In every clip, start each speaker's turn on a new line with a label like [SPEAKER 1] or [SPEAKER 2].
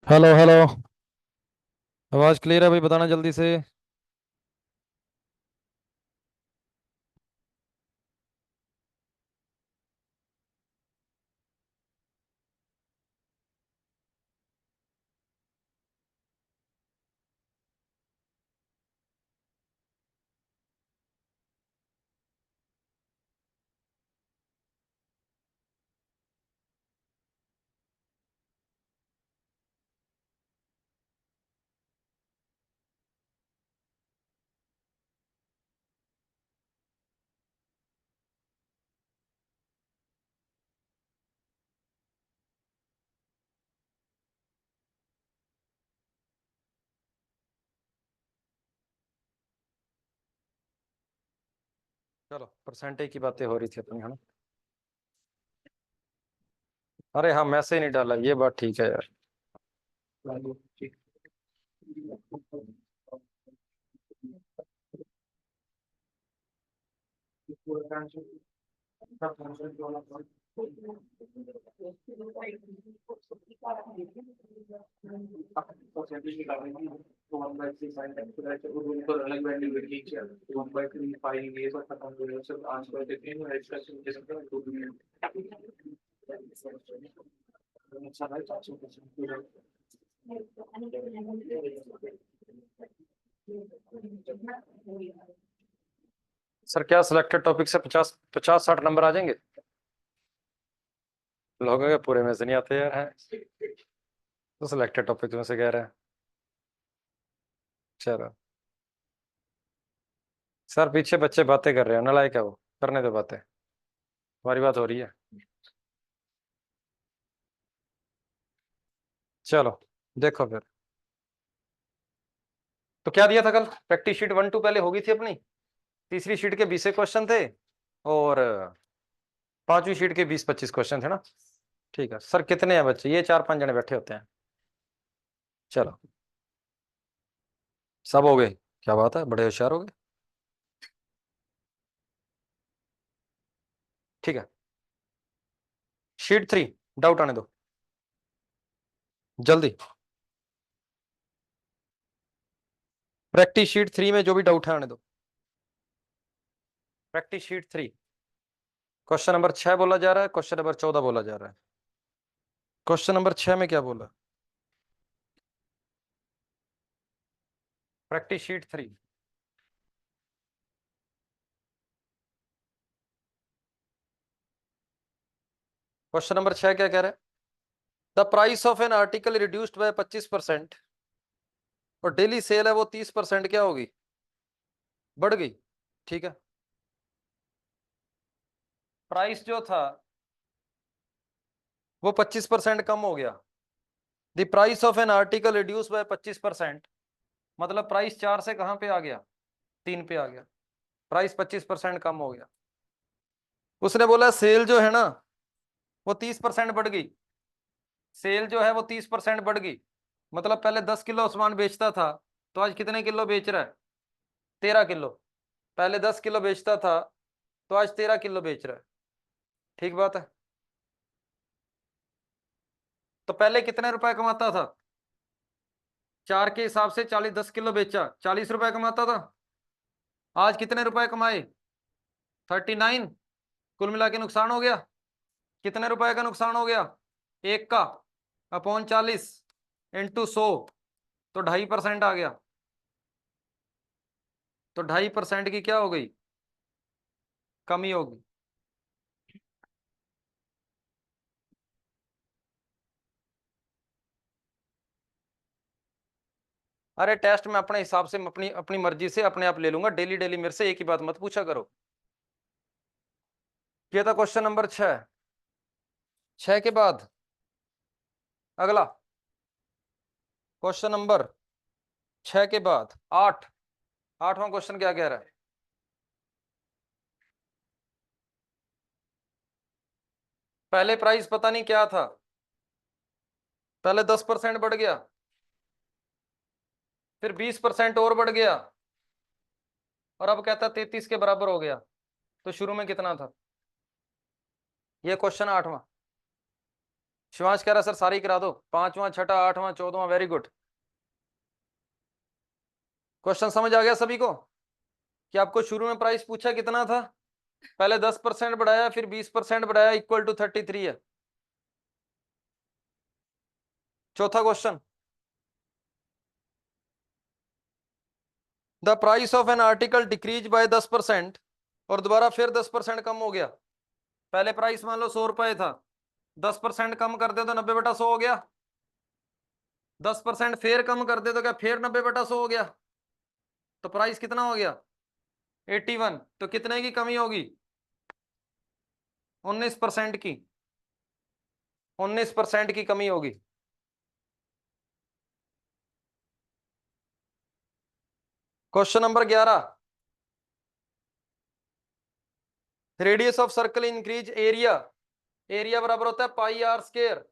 [SPEAKER 1] Hello hello. आवाज clear है भाई? बताना जल्दी से। चलो, परसेंटेज की बातें हो रही थी अपनी, है ना? अरे हाँ, मैसेज नहीं डाला, ये बात ठीक है यार। सर, क्या सिलेक्टेड टॉपिक से 50 50 60 नंबर आ जाएंगे? लोगों के पूरे में से नहीं आते यार, हैं? तो सिलेक्टेड टॉपिक में से कह रहे हैं। चलो। सर, पीछे बच्चे बातें कर रहे हैं, नालायक है वो। करने दो बातें। हमारी बात हो रही है। चलो, देखो फिर। तो क्या दिया था कल? प्रैक्टिस शीट 1 2 पहले होगी थी अपनी। तीसरी शीट के 20 क्वेश्चन थे। और पांचवी शीट के 20 25 क्वेश्चन थे ना? ठीक है सर, कितने हैं बच्चे? ये 4 5 जने बैठे होते हैं। चलो, सब हो गए। क्या बात है, बड़े होशियार हो गए। ठीक है। शीट 3, डाउट आने दो जल्दी। प्रैक्टिस शीट 3 में जो भी डाउट है आने दो। प्रैक्टिस शीट 3, क्वेश्चन नंबर 6 बोला जा रहा है, क्वेश्चन नंबर 14 बोला जा रहा है। क्वेश्चन नंबर 6 में क्या बोला? प्रैक्टिस शीट 3, क्वेश्चन नंबर 6 क्या कह रहा है? The price of an article reduced by 25% और डेली सेल है वो 30% क्या होगी? बढ़ गई। ठीक है। प्राइस जो था वो 25% कम हो गया। The price of an article reduce by 25%, मतलब प्राइस 4 से कहां पे आ गया? 3 पे आ गया। प्राइस 25% कम हो गया। उसने बोला सेल जो है ना, वो 30% बढ़ गई। सेल जो है वो 30% बढ़ गई। मतलब पहले 10 किलो सामान बेचता था, तो आज कितने किलो बेच रहा है? 13 किलो। पहले 10 किलो बेचता था, तो आज 13 किलो बेच रहा है। ठीक बात है। तो पहले कितने रुपए कमाता था? 4 के हिसाब से 40, 10 किलो बेचा, 40 रुपए कमाता था। आज कितने रुपए कमाए? 39। कुल मिला के नुकसान हो गया। कितने रुपए का नुकसान हो गया? एक का, अपॉन 40 इंटू 100, तो 2.5% आ गया। तो 2.5% की क्या हो गई? कमी होगी। अरे टेस्ट में अपने हिसाब से, अपनी अपनी मर्जी से अपने आप ले लूंगा। डेली डेली मेरे से एक ही बात मत पूछा करो। ये था क्वेश्चन नंबर 6। 6 के बाद अगला क्वेश्चन नंबर 6 के बाद 8। 8वां क्वेश्चन क्या कह रहा है? पहले प्राइस पता नहीं क्या था, पहले 10% बढ़ गया, फिर 20% और बढ़ गया, और अब कहता 33 के बराबर हो गया। तो शुरू में कितना था? ये क्वेश्चन 8वां। शिवांश कह रहा सर सारी करा दो, 5वां 6वां 8वां 14वां, वेरी गुड। क्वेश्चन समझ आ गया सभी को कि आपको शुरू में प्राइस पूछा कितना था, पहले 10% बढ़ाया फिर 20% बढ़ाया, इक्वल टू 33 है। चौथा question, the price of an article decrease by 10%, और दोबारा फिर 10% कम हो गया। पहले प्राइस मान लो 100 रुपए था, 10% कम कर दे तो 90/100 हो गया, 10% फिर कम कर दे तो क्या फिर 90/100 हो गया, तो प्राइस कितना हो गया 81। तो कितने की कमी होगी 19% की, 19% की कमी होगी। Question number 11, radius of circle increase area, area बराबर होता है पाई आर स्क्वायर,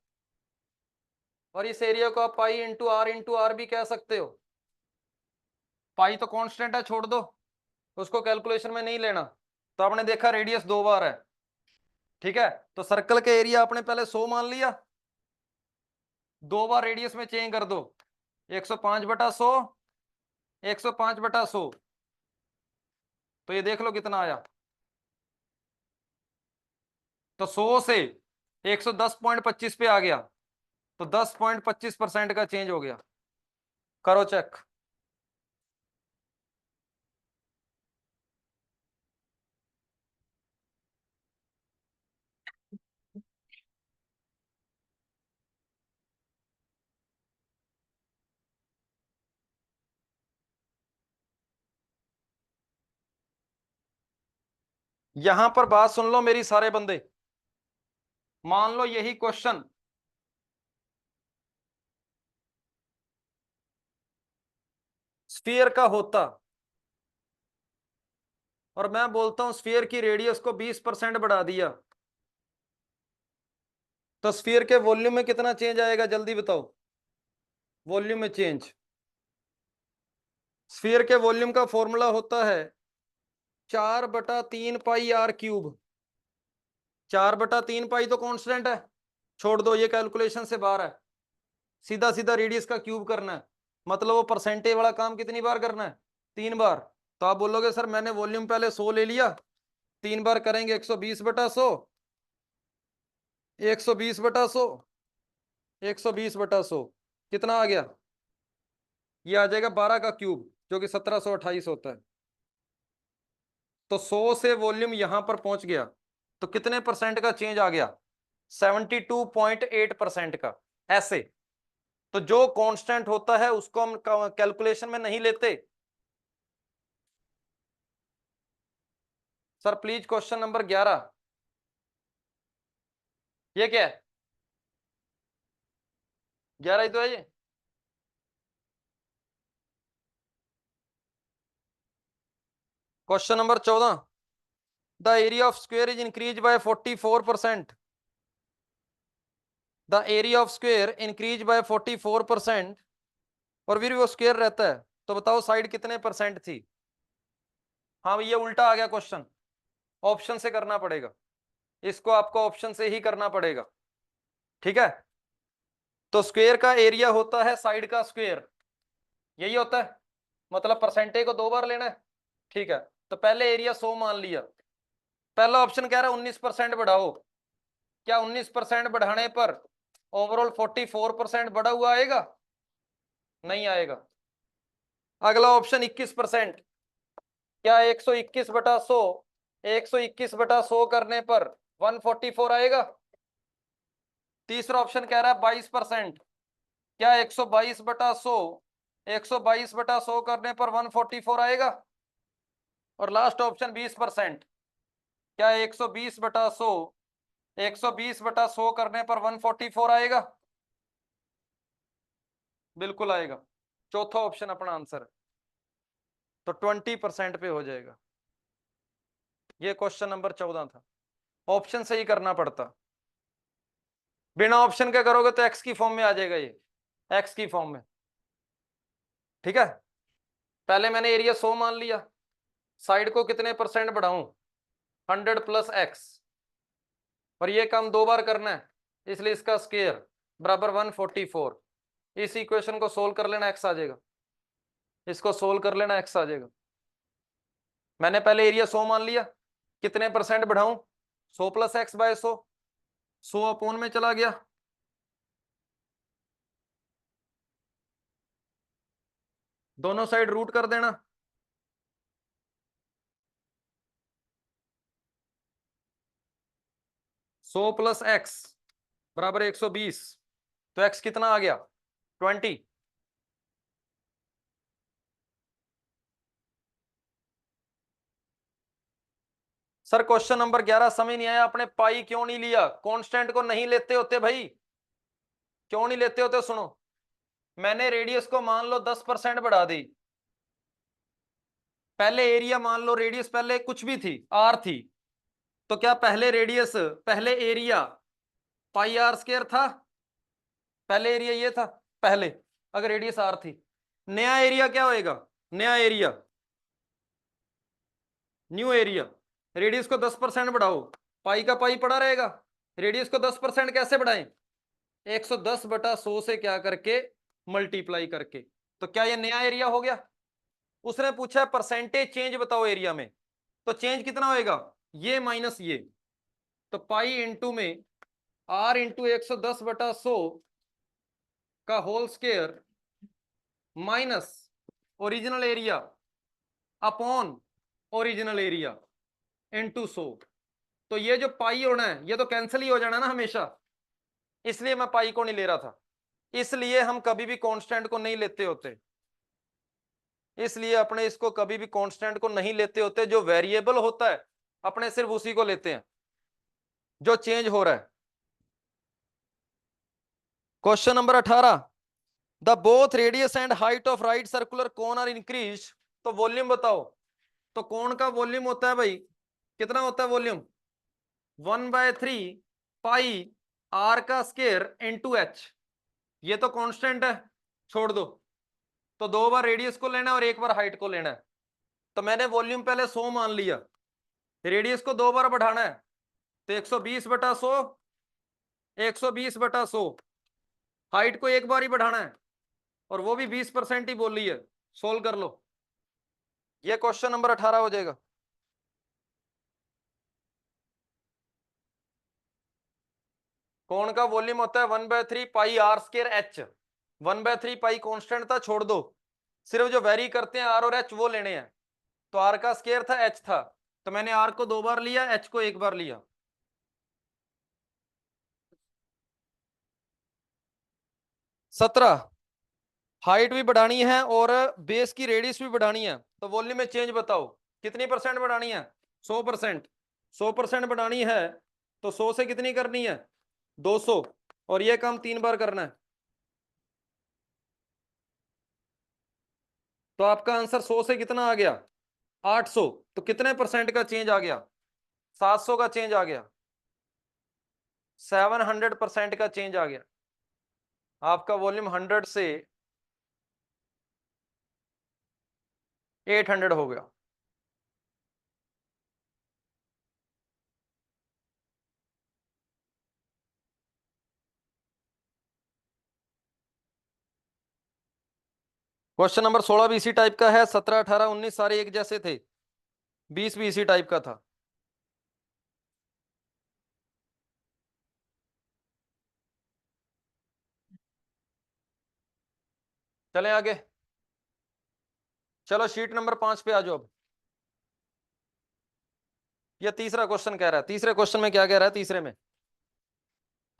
[SPEAKER 1] और इस एरिया को आप पाई इंटू आर भी कह सकते हो। पाई तो कांस्टेंट है, छोड़ दो, उसको कैलकुलेशन में नहीं लेना। तो आपने देखा रेडियस 2 बार है, ठीक है, तो सर्कल के एरिया आपने पहले 100 मान लिया, 2 बार रेडियस में चेंज कर दो, 105/100, 105/100, तो ये देख लो कितना आया। तो 100 से 110.25 पे आ गया, तो 10.25% का चेंज हो गया। करो चेक। यहां पर बात सुन लो मेरी सारे बंदे, मान लो यही क्वेश्चन स्फीयर का होता, और मैं बोलता हूं स्फीयर की रेडियस को 20% बढ़ा दिया, तो स्फीयर के वॉल्यूम में कितना चेंज आएगा जल्दी बताओ, वॉल्यूम में चेंज। स्फीयर के वॉल्यूम का फॉर्मूला होता है 4/3 पाई r क्यूब। 4/3 पाई तो कांस्टेंट है, छोड़ दो, ये कैलकुलेशन से बाहर है, सीधा सीधा रेडियस का क्यूब करना है, मतलब वो परसेंटेज वाला काम कितनी बार करना है 3 बार। तो आप बोलोगे सर मैंने वॉल्यूम पहले 100 ले लिया, 3 बार करेंगे 120/100, 120/100, 120/100, कितना आ गया, ये आ जाएगा 12 का क्यूब, जो कि 1728 होता है। तो 100 से वॉल्यूम यहां पर पहुंच गया, तो कितने परसेंट का चेंज आ गया 72.8% का। ऐसे तो जो कांस्टेंट होता है उसको हम कैलकुलेशन में नहीं लेते। सर प्लीज क्वेश्चन नंबर 11, ये क्या है, 11 ही तो है ये। Question number 14, the area of square is increase by 44%, the area of square increase by 44%, और फिर वो स्क्वायर रहता है, तो बताओ साइड कितने परसेंट थी। हाँ ये उल्टा आ गया क्वेश्चन, ऑप्शन से करना पड़ेगा, इसको आपको ऑप्शन से ही करना पड़ेगा, ठीक है। तो स्क्वायर का एरिया होता है साइड का स्क्वायर, यही होता है, मतलब परसेंटेज को 2 बार लेना है, ठीक है। तो पहले एरिया 100 मान लिया, पहला ऑप्शन कह रहा है 19% बढ़ाओ, क्या 19% बढ़ाने पर ओवरऑल 44% बढ़ा हुआ आएगा, नहीं आएगा। अगला ऑप्शन 21%, क्या 121/100, 121/100 करने पर 144 आएगा। तीसरा ऑप्शन कह रहा है 22%, क्या 122/100, 122/100 करने पर 144 आएगा। और लास्ट ऑप्शन 20%, क्या 120/100, 120/100 करने पर 144 आएगा, बिल्कुल आएगा। चौथा ऑप्शन अपना आंसर है, तो 20% पे हो जाएगा। ये क्वेश्चन नंबर 14 था, ऑप्शन से ही करना पड़ता, बिना ऑप्शन के करोगे तो एक्स की फॉर्म में आ जाएगा, ये एक्स की फॉर्म में, ठीक है। पहले मैंने एरिया 100 मान लिया, साइड को कितने परसेंट बढ़ाऊं 100 + x, और ये काम 2 बार करना है, इसलिए इसका स्क्वायर बराबर 144। इस इक्वेशन को सोल्व कर लेना, एक्स आ जाएगा। इसको सोल्व कर लेना, एक्स आ जाएगा। मैंने पहले एरिया 100 मान लिया, कितने परसेंट बढ़ाऊं? 100 प्लस एक्स बाय 100, 100 अपोन में चला गया, दोनों साइड रूट कर देना। सौ प्लस एक्स बराबर 120, तो एक्स कितना आ गया? 20। सर क्वेश्चन नंबर 11 समझ नहीं आया, आपने पाई क्यों नहीं लिया? कांस्टेंट को नहीं लेते होते भाई, क्यों नहीं लेते होते? सुनो, मैंने रेडियस को मान लो 10% बढ़ा दी। पहले एरिया मान लो, रेडियस पहले कुछ भी थी, आर थी, तो क्या पहले रेडियस, पहले एरिया पाई आर स्क्वायर था? पहले एरिया ये था पहले, अगर रेडियस आर थी। नया एरिया क्या होएगा? नया एरिया, न्यू एरिया, रेडियस को 10% बढ़ाओ, पाई का पाई पड़ा रहेगा। रेडियस को 10% कैसे बढ़ाएं? 110/100 से क्या करके, मल्टीप्लाई करके। तो क्या ये नया एरिया हो गया? उसने पूछा परसेंटेज चेंज बताओ एरिया में, तो चेंज कितना होएगा? ये माइनस ये, तो पाई इंटू में आर इंटू 110/100 का whole square minus original area upon original area into 100। तो ये जो पाई होना है ये तो कैंसिल ही हो जाना ना हमेशा, इसलिए मैं पाई को नहीं ले रहा था। इसलिए हम कभी भी कांस्टेंट को नहीं लेते होते, इसलिए अपने इसको कभी भी कांस्टेंट को नहीं लेते होते। जो वेरिएबल होता है अपने सिर्फ उसी को लेते हैं जो चेंज हो रहा है। Question number 18, the both radius and height of right circular cone are increase, तो वॉल्यूम बताओ। तो कोन का वॉल्यूम होता है भाई, कितना होता है वॉल्यूम? 1/3 पाई आर का स्क्वायर इंटू एच। ये तो कांस्टेंट है, छोड़ दो। तो दो बार रेडियस को लेना है और एक बार हाइट को लेना है। तो मैंने वॉल्यूम पहले 100 मान लिया, रेडियस को दो बार बढ़ाना है, तो 120/100, 120/100। हाइट को एक बार ही बढ़ाना है, और वो भी 20% ही बोल रही है। सोल्व कर लो, ये क्वेश्चन नंबर 18 हो जाएगा। कोण का वॉल्यूम होता है 1/3 pi R square H. 1/3 pi constant था, छोड़ दो, सिर्फ जो वेरी करते हैं आर और एच वो लेने हैं। तो आर का स्क्वायर था, एच था, तो मैंने आर को दो बार लिया, एच को एक बार लिया। 17, हाइट भी बढ़ानी है और बेस की रेडियस भी बढ़ानी है, तो वॉल्यूम में चेंज बताओ, कितनी परसेंट बढ़ानी है? 100%। 100% बढ़ानी है तो 100 से कितनी करनी है? 200, और ये काम 3 बार करना है। तो आपका आंसर 100 से कितना आ गया? 800। तो कितने परसेंट का चेंज आ गया? 700 का चेंज आ गया, 700% का चेंज आ गया। आपका वॉल्यूम 100 से 800 हो गया। क्वेश्चन नंबर 16 भी इसी टाइप का है, 17, 18, 19 सारे एक जैसे थे, 20 भी इसी टाइप का था। चलें आगे, चलो शीट नंबर 5 पे आ जाओ अब। ये तीसरा क्वेश्चन कह रहा है, तीसरे क्वेश्चन में क्या कह रहा है? तीसरे में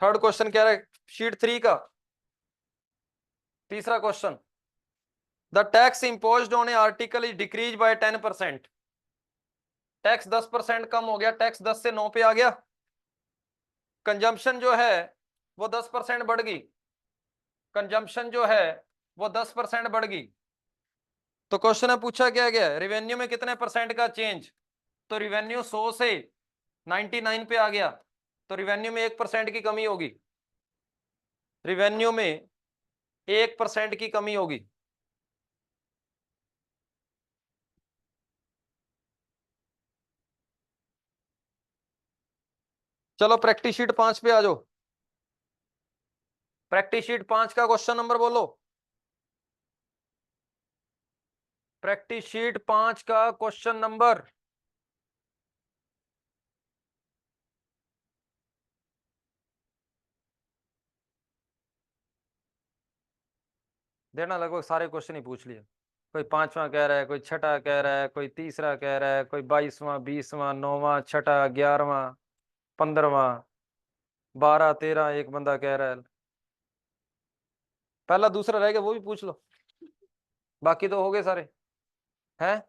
[SPEAKER 1] थर्ड क्वेश्चन कह रहा है शीट 3 का तीसरा question, the tax imposed on A article is decrease by 10%। Tax 10% कम हो गया, टैक्स 10 से 9 पे आ गया। कंजम्पशन जो है वो 10% बढ़ गई, कंजम्पशन जो है वो 10% बढ़ गई। तो क्वेश्चन में पूछा क्या गया? रेवेन्यू में कितने परसेंट का चेंज? तो रिवेन्यू 100 से 99 पे आ गया, तो रिवेन्यू में 1% की कमी होगी, रिवेन्यू में 1% की कमी होगी। चलो प्रैक्टिस शीट 5 पे आ जाओ। प्रैक्टिस शीट 5 का क्वेश्चन नंबर बोलो। प्रैक्टिस शीट 5 का क्वेश्चन नंबर। देना, लगभग सारे क्वेश्चन ही पूछ लिए। कोई 5वां कह रहा है, कोई छठा कह रहा है, कोई तीसरा कह रहा है, कोई 22वां, 20वां, 9वां, छठा, 11वां, 15वां, 12, 13, एक बंदा कह रहा है। पहला दूसरा रह गया, वो भी पूछ लो, बाकी तो हो गए सारे हैं।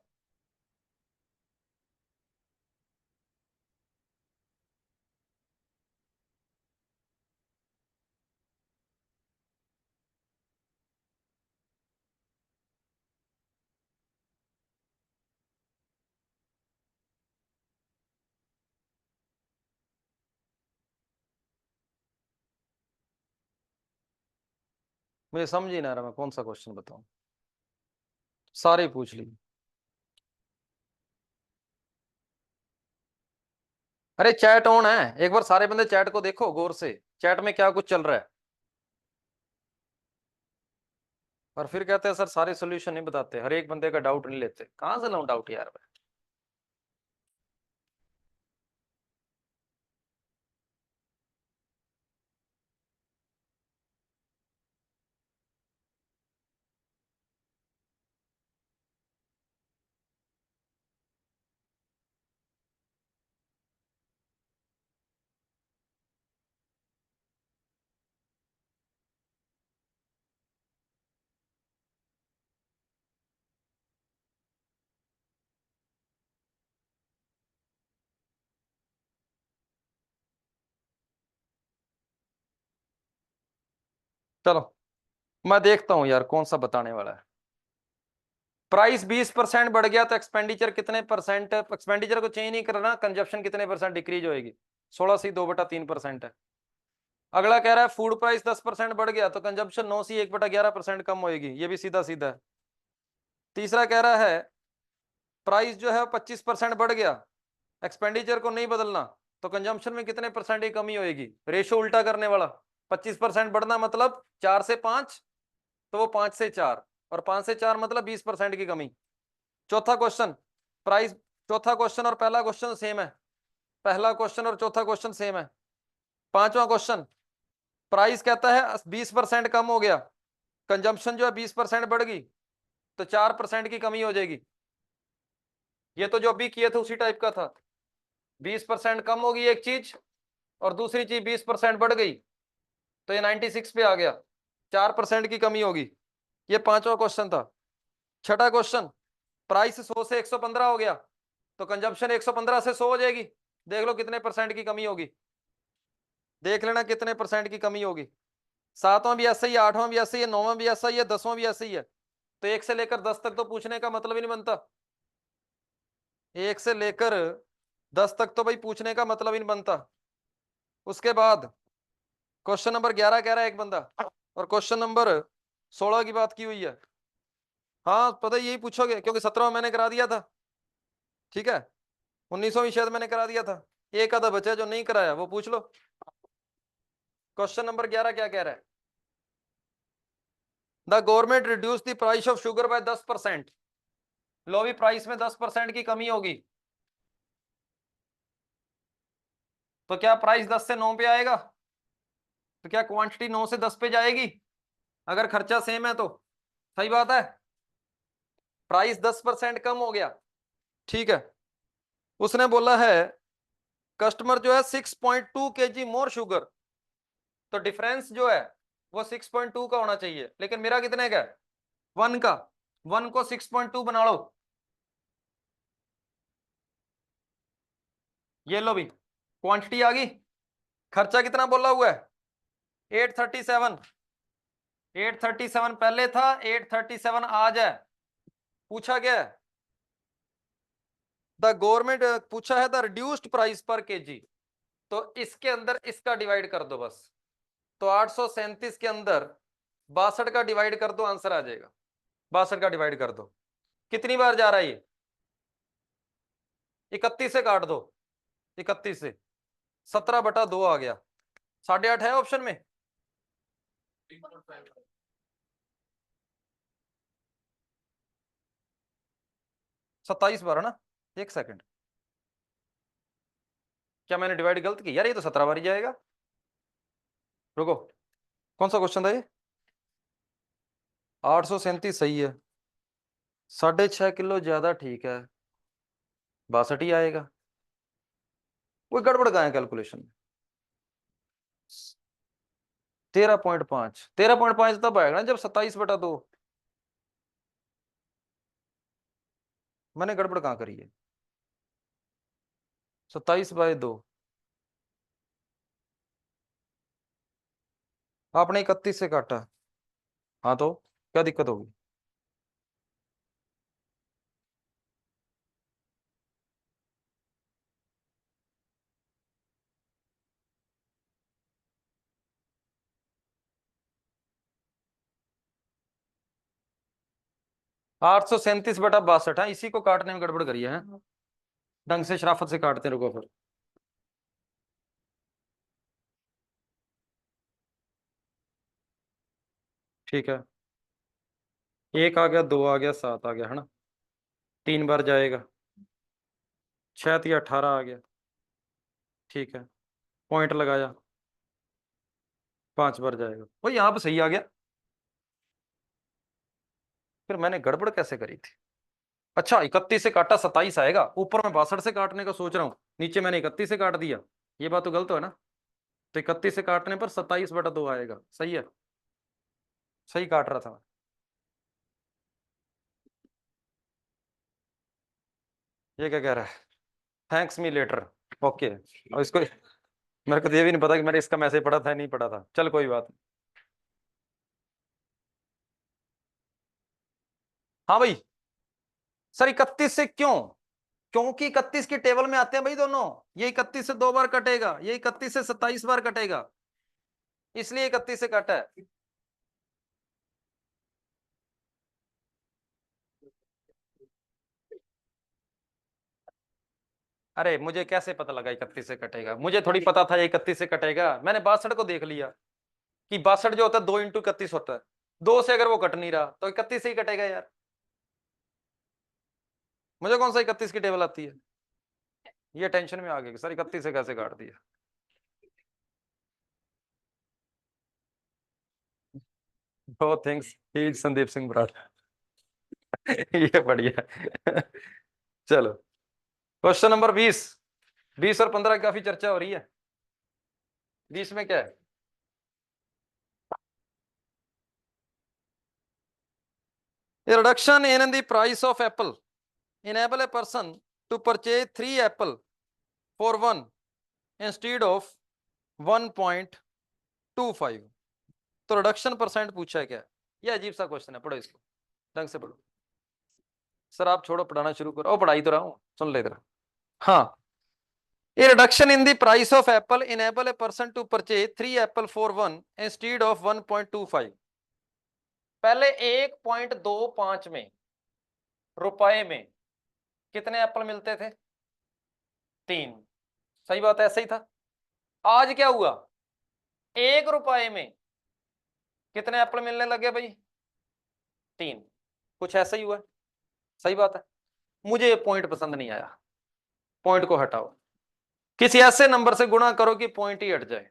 [SPEAKER 1] मुझे समझ ही ना रहा मैं कौन सा क्वेश्चन बताऊं, सारे पूछ लिए। अरे चैट ऑन है, एक बार सारे बंदे चैट को देखो गौर से, चैट में क्या कुछ चल रहा है। और फिर कहते हैं सर सारे सोल्यूशन नहीं बताते, हर एक बंदे का डाउट नहीं लेते। कहां से लाऊं डाउट यार मैं। चलो मैं देखता हूं यार कौन सा बताने वाला है। प्राइस 20% बढ़ गया तो एक्सपेंडिचर कितने परसेंट, एक्सपेंडिचर को चेंज नहीं करना, कंजप्शन कितने परसेंट डिक्रीज होएगी। 16 सी 2/3%। अगला कह रहा है फूड प्राइस 10% बढ़ गया तो कंजप्शन 9 सी 1/11% कम होएगी, ये भी सीधा सीधा है। तीसरा कह रहा है प्राइस जो है 25% बढ़ गया, एक्सपेंडिचर को नहीं बदलना, तो कंजम्पशन में कितने परसेंट की कमी होगी। रेशो उल्टा करने वाला, 25% बढ़ना मतलब 4 से 5, तो वो 5 से 4, और 5 से 4 मतलब 20% की कमी। चौथा क्वेश्चन प्राइस, चौथा क्वेश्चन और पहला क्वेश्चन सेम है, पहला क्वेश्चन और चौथा क्वेश्चन सेम है। पांचवा क्वेश्चन, प्राइस कहता है 20% कम हो गया, कंजम्पशन जो है 20% बढ़ गई, तो 4% की कमी हो जाएगी। ये तो जो अभी किए थे उसी टाइप का था, 20% कम होगी एक चीज और दूसरी चीज 20% बढ़ गई, तो ये 96 पे आ गया, 4% की कमी होगी। ये पांचवा क्वेश्चन था। छठा क्वेश्चन, प्राइस 100 से 115 हो गया तो कंजप्शन 115 से 100 हो जाएगी, देख लो कितने परसेंट की कमी होगी, देख लेना कितने परसेंट की कमी होगी। सातवां भी ऐसा ही है, आठवां भी ऐसा ही है, नौवां भी ऐसा ही है, 10वां भी ऐसा ही है। तो 1 से लेकर 10 तक तो पूछने का मतलब ही नहीं बनता, 1 से लेकर 10 तक तो भाई पूछने का मतलब ही नहीं बनता। उसके बाद क्वेश्चन नंबर 11 कह रहा है एक बंदा, और क्वेश्चन नंबर 16 की बात की हुई है। हाँ पता है, यही पूछोगे क्योंकि 17वां मैंने करा दिया था, ठीक है, 19वां भी शायद मैंने करा दिया था, एक आधा बचा जो नहीं कराया वो पूछ लो। क्वेश्चन नंबर 11 क्या कह रहा है, the government reduce the price of sugar bye 10%। लो भी प्राइस में 10% की कमी होगी, तो क्या प्राइस 10 से 9 पे आएगा, तो क्या क्वांटिटी 9 से 10 पे जाएगी, अगर खर्चा सेम है तो। सही बात है, प्राइस 10% कम हो गया, ठीक है। उसने बोला है कस्टमर जो है 6.2 kg मोर शुगर, तो डिफरेंस जो है वो 6.2 का होना चाहिए, लेकिन मेरा कितने का है, 1 का। 1 को 6.2 बना लो, ये लो भी क्वांटिटी आ गई। खर्चा कितना बोला हुआ है, 837। 837 पहले था, 837 आज है। पूछा गया है द गवर्नमेंट, पूछा है द रिड्यूस्ड प्राइस पर केजी, तो इसके अंदर इसका डिवाइड कर दो बस, तो 837 के अंदर 62 का डिवाइड कर दो, आंसर आ जाएगा। 62 का डिवाइड कर दो, कितनी बार जा रहा है ये, 31 से काट दो, 31 से 17/2 आ गया, 8.5 है ऑप्शन में। 27 बार है ना, एक सेकंड, क्या मैंने डिवाइड गलत की यार, ये तो 17 बार ही जाएगा। रुको, कौन सा क्वेश्चन था ये? 837 सही है, 6.5 किलो ज्यादा ठीक है, 62 ही आएगा। कोई गड़बड़ कहाँ है कैलकुलेशन में? 13.5, 13.5 तब आएगा ना जब 27/2। मैंने गड़बड़ कहाँ करी है? 27/2, आपने 31 से काटा, हाँ तो क्या दिक्कत होगी? 837/62 है, इसी को काटने में गड़बड़ करी है। ढंग से शराफत से काटते रुको फिर। ठीक है, एक आ गया, दो आ गया, सात आ गया है ना, 3 बार जाएगा, 6 या 18 आ गया। ठीक है, पॉइंट लगाया, 5 बार जाएगा, वो यहाँ पे सही आ गया। फिर मैंने गड़बड़ कैसे करी थी? अच्छा, 31 से काटा 27 आएगा, ऊपर मैं 62 से काटने का सोच रहा हूँ, नीचे मैंने 31 से काट दिया, ये बात तो गलत है ना। तो 31 से काटने पर 27/2 आएगा, सही है, सही काट रहा था मैं। ये क्या कह रहा है? Thanks me later. ओके, और इसको, मेरे को तो ये भी नहीं पता कि मैंने इसका मैसेज पढ़ा था नहीं पढ़ा था, चल कोई बात नहीं। हाँ भाई, सर 31 से क्यों? क्योंकि 31 की टेबल में आते हैं भाई दोनों, ये 31 से 2 बार कटेगा, ये 31 से 27 बार कटेगा, इसलिए 31 से काटा है। अरे मुझे कैसे पता लगा 31 से कटेगा? मुझे थोड़ी पता था ये 31 से कटेगा, मैंने 62 को देख लिया कि 62 जो होता है 2 × 31 होता है, 2 से अगर वो कट नहीं रहा तो 31 से ही कटेगा यार। मुझे कौन सा 31 की टेबल आती है? ये टेंशन में आ गई सर 31 से कैसे काट दिया। ओ थैंक्स ही संदीप सिंह बराड़। ये बढ़िया है। चलो, क्वेश्चन नंबर 20। 20 और 15 की काफी चर्चा हो रही है, 20 में क्या है? A reduction in the price of apple enable a person to purchase 3 apple for 1 instead of 1.25। तो रिडक्शन परसेंट पूछा है क्या? ये अजीब सा क्वेश्चन है, पढ़ो इसको ढंग से पढ़ो। सर आप छोड़ो, पढ़ाना शुरू करो। पढ़ाई तो रहा हूं, सुन ले इधर। हाँ, a reduction in the price of apple enable a person to purchase 3 apple for 1 instead of 1.25। पहले 1.25 में रुपए में कितने एप्पल मिलते थे? 3। सही बात है, ऐसा ही था। आज क्या हुआ? 1 रुपए में कितने एप्पल मिलने लगे भाई? 3। कुछ ऐसा ही हुआ है। सही बात है। मुझे ये पॉइंट पसंद नहीं आया, पॉइंट को हटाओ, किसी ऐसे नंबर से गुणा करो कि पॉइंट ही हट जाए।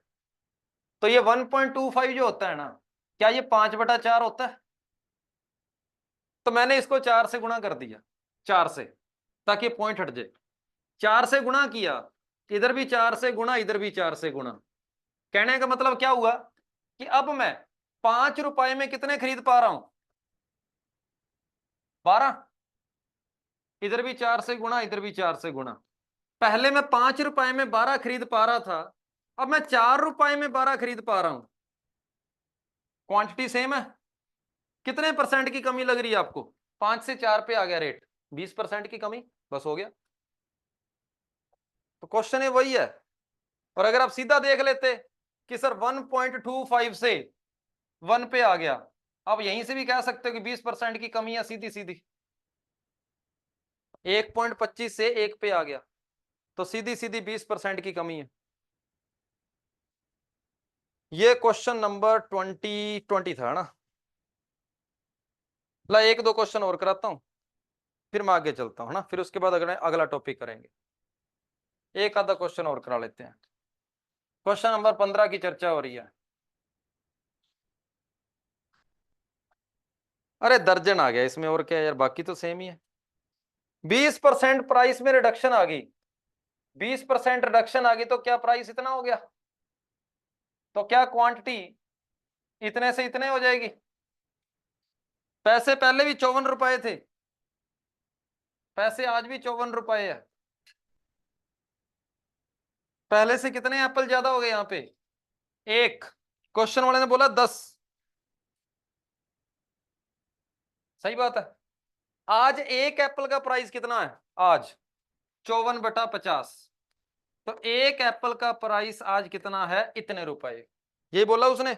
[SPEAKER 1] तो ये 1.25 जो होता है ना, क्या ये 5/4 होता है? तो मैंने इसको 4 से गुणा कर दिया, 4 से, ताकि पॉइंट हट जाए। 4 से गुणा किया, इधर भी 4 से गुणा, इधर भी 4 से गुणा। कहने का मतलब क्या हुआ कि अब मैं 5 रुपए में कितने खरीद पा रहा हूं? 12। इधर भी 4 से गुणा, इधर भी 4 से गुणा। पहले मैं 5 रुपए में 12 खरीद पा रहा था, अब मैं 4 रुपए में 12 खरीद पा रहा हूं। क्वांटिटी सेम है। कितने परसेंट की कमी लग रही है आपको? 5 से 4 पे आ गया रेट, 20% की कमी, बस हो गया। तो क्वेश्चन है वही है। और अगर आप सीधा देख लेते कि सर 1.25 से 1 पे आ गया, आप यहीं से भी कह सकते हो कि 20% की कमी है, सीधी सीधी। 1.25 से 1 पे आ गया तो सीधी सीधी 20% की कमी है। ये क्वेश्चन नंबर 20 था ना। ला एक दो क्वेश्चन और कराता हूं, फिर मैं आगे चलता हूं ना, फिर उसके बाद अगला टॉपिक करेंगे। एक आधा क्वेश्चन और करा लेते हैं। क्वेश्चन नंबर 15 की चर्चा हो रही है। अरे दर्जन आ गया इसमें, और क्या यार, बाकी तो सेम ही है। 20% प्राइस में रिडक्शन आ गई, 20% रिडक्शन आ गई, तो क्या प्राइस इतना हो गया? तो क्या क्वांटिटी इतने से इतने हो जाएगी? पैसे पहले भी 54 रुपए थे, पैसे आज भी 54 रुपए है। पहले से कितने एप्पल ज्यादा हो गए यहाँ पे? एक। क्वेश्चन वाले ने बोला 10। सही बात है। आज एक एप्पल का प्राइस कितना है? आज 54/50। तो एक एप्पल का प्राइस आज कितना है? इतने रुपए। ये बोला उसने।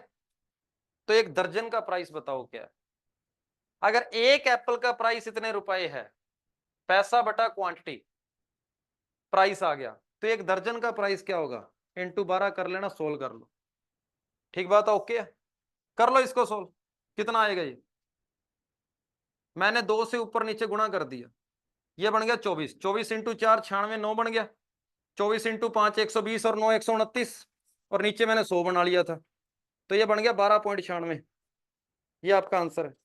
[SPEAKER 1] तो एक दर्जन का प्राइस बताओ क्या है? अगर एक एप्पल का प्राइस इतने रुपए है, पैसा बटा क्वांटिटी, प्राइस आ गया, तो एक दर्जन का प्राइस क्या होगा? इंटू 12 कर लेना, सोल्व कर लो। ठीक बात है, ओके है? कर लो इसको सोल्व। कितना आएगा ये? मैंने 2 से ऊपर नीचे गुणा कर दिया, ये बन गया 24। 24 इंटू 4 96, 9 बन गया। 24 इंटू 5 120, और 9 129, और नीचे मैंने 100 बना लिया था, तो ये बन गया 12.96। ये आपका आंसर है।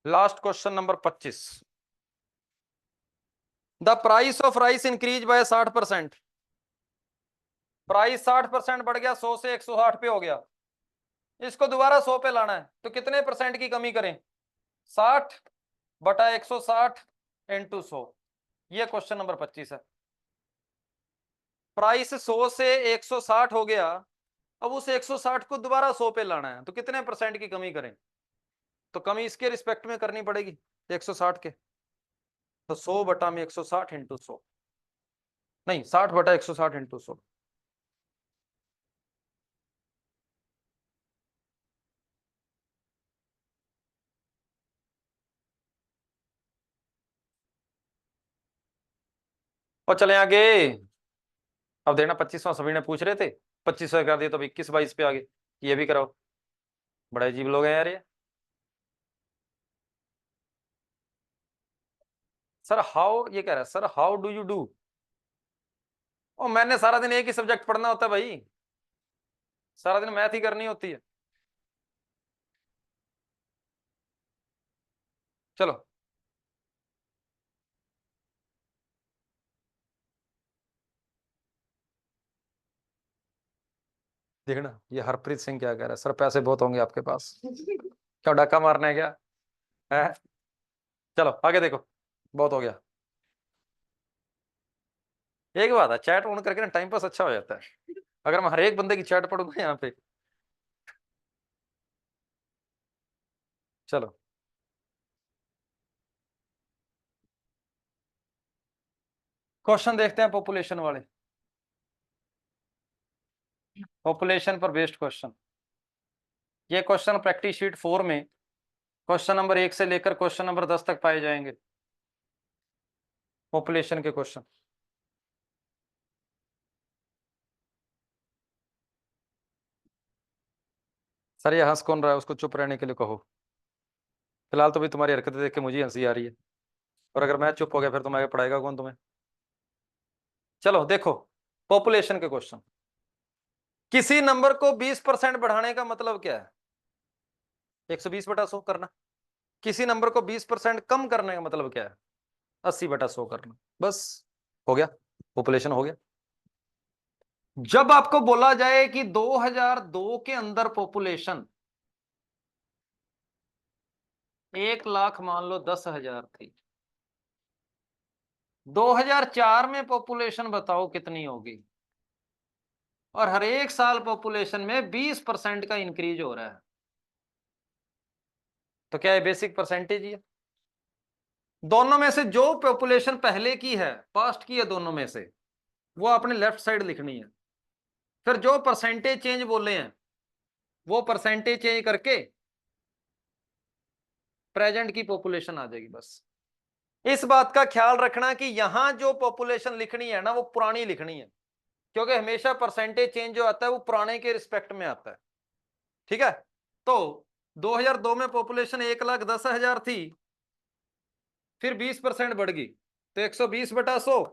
[SPEAKER 1] Last question number 25। The price of rice increase by 60%। Price 60% बढ़ गया, 100 से 160 पे हो गया। इसको दोबारा 100 पे लाना है, तो कितने परसेंट की कमी करें? 60/160 इंटू 100। ये क्वेश्चन नंबर 25 है। प्राइस 100 से 160 हो गया, अब उस 160 को दोबारा 100 पे लाना है, तो कितने परसेंट की कमी करें? तो कमी इसके रिस्पेक्ट में करनी पड़ेगी, 160 के। तो 100 में 160 इंटू 100, नहीं 60/160 इंटू 100। और चले आगे। अब देखना 25वां सभी ने पूछ रहे थे, 2500 कर दिया, तो 21 22 पे आ गए। ये भी कराओ। बड़े अजीब लोग हैं यार ये। सर हाउ, ये कह रहा है sir how do you do. और मैंने सारा दिन एक ही सब्जेक्ट पढ़ना होता है भाई, सारा दिन मैथ ही करनी होती है। चलो देखना, ये हरप्रीत सिंह क्या कह रहा है, सर पैसे बहुत होंगे आपके पास। क्यों डाका मारना है क्या? है? चलो आगे देखो, बहुत हो गया। एक बात है, चैट ऑन करके ना टाइम पास अच्छा हो जाता है। अगर मैं हर एक बंदे की चैट पढ़ूंगा यहाँ पे। चलो क्वेश्चन देखते हैं पॉपुलेशन वाले, पॉपुलेशन पर बेस्ड क्वेश्चन। ये क्वेश्चन प्रैक्टिस शीट 4 में क्वेश्चन नंबर 1 से लेकर क्वेश्चन नंबर 10 तक पाए जाएंगे, पॉपुलेशन के क्वेश्चन। सर ये हंस कौन रहा है? उसको चुप रहने के लिए कहो। फिलहाल तो भी तुम्हारी हरकतें देख के मुझे हंसी आ रही है, और अगर मैं चुप हो गया फिर तुम्हें आगे पढ़ाएगा कौन तुम्हें? चलो देखो, पॉपुलेशन के क्वेश्चन। किसी नंबर को 20% बढ़ाने का मतलब क्या है? 120/100 करना। किसी नंबर को 20% कम करने का मतलब क्या है? 80/100 करना। बस, हो गया, पॉपुलेशन हो गया। जब आपको बोला जाए कि 2002 के अंदर पॉपुलेशन 1 लाख मान लो 10,000 थी, 2004 में पॉपुलेशन बताओ कितनी होगी? और हर एक साल पॉपुलेशन में 20% का इंक्रीज हो रहा है, तो क्या है? बेसिक परसेंटेज ही है। दोनों में से जो पॉपुलेशन पहले की है, पास्ट की है, दोनों में से वो आपने लेफ्ट साइड लिखनी है। फिर जो परसेंटेज चेंज बोले हैं, वो परसेंटेज चेंज करके प्रेजेंट की पॉपुलेशन आ जाएगी। बस इस बात का ख्याल रखना कि यहां जो पॉपुलेशन लिखनी है ना वो पुरानी लिखनी है, क्योंकि हमेशा परसेंटेज चेंज जो आता है वो पुराने के रिस्पेक्ट में आता है। ठीक है, तो 2002 में पॉपुलेशन 1,10,000 थी, फिर 20% बढ़ गई तो 120/100,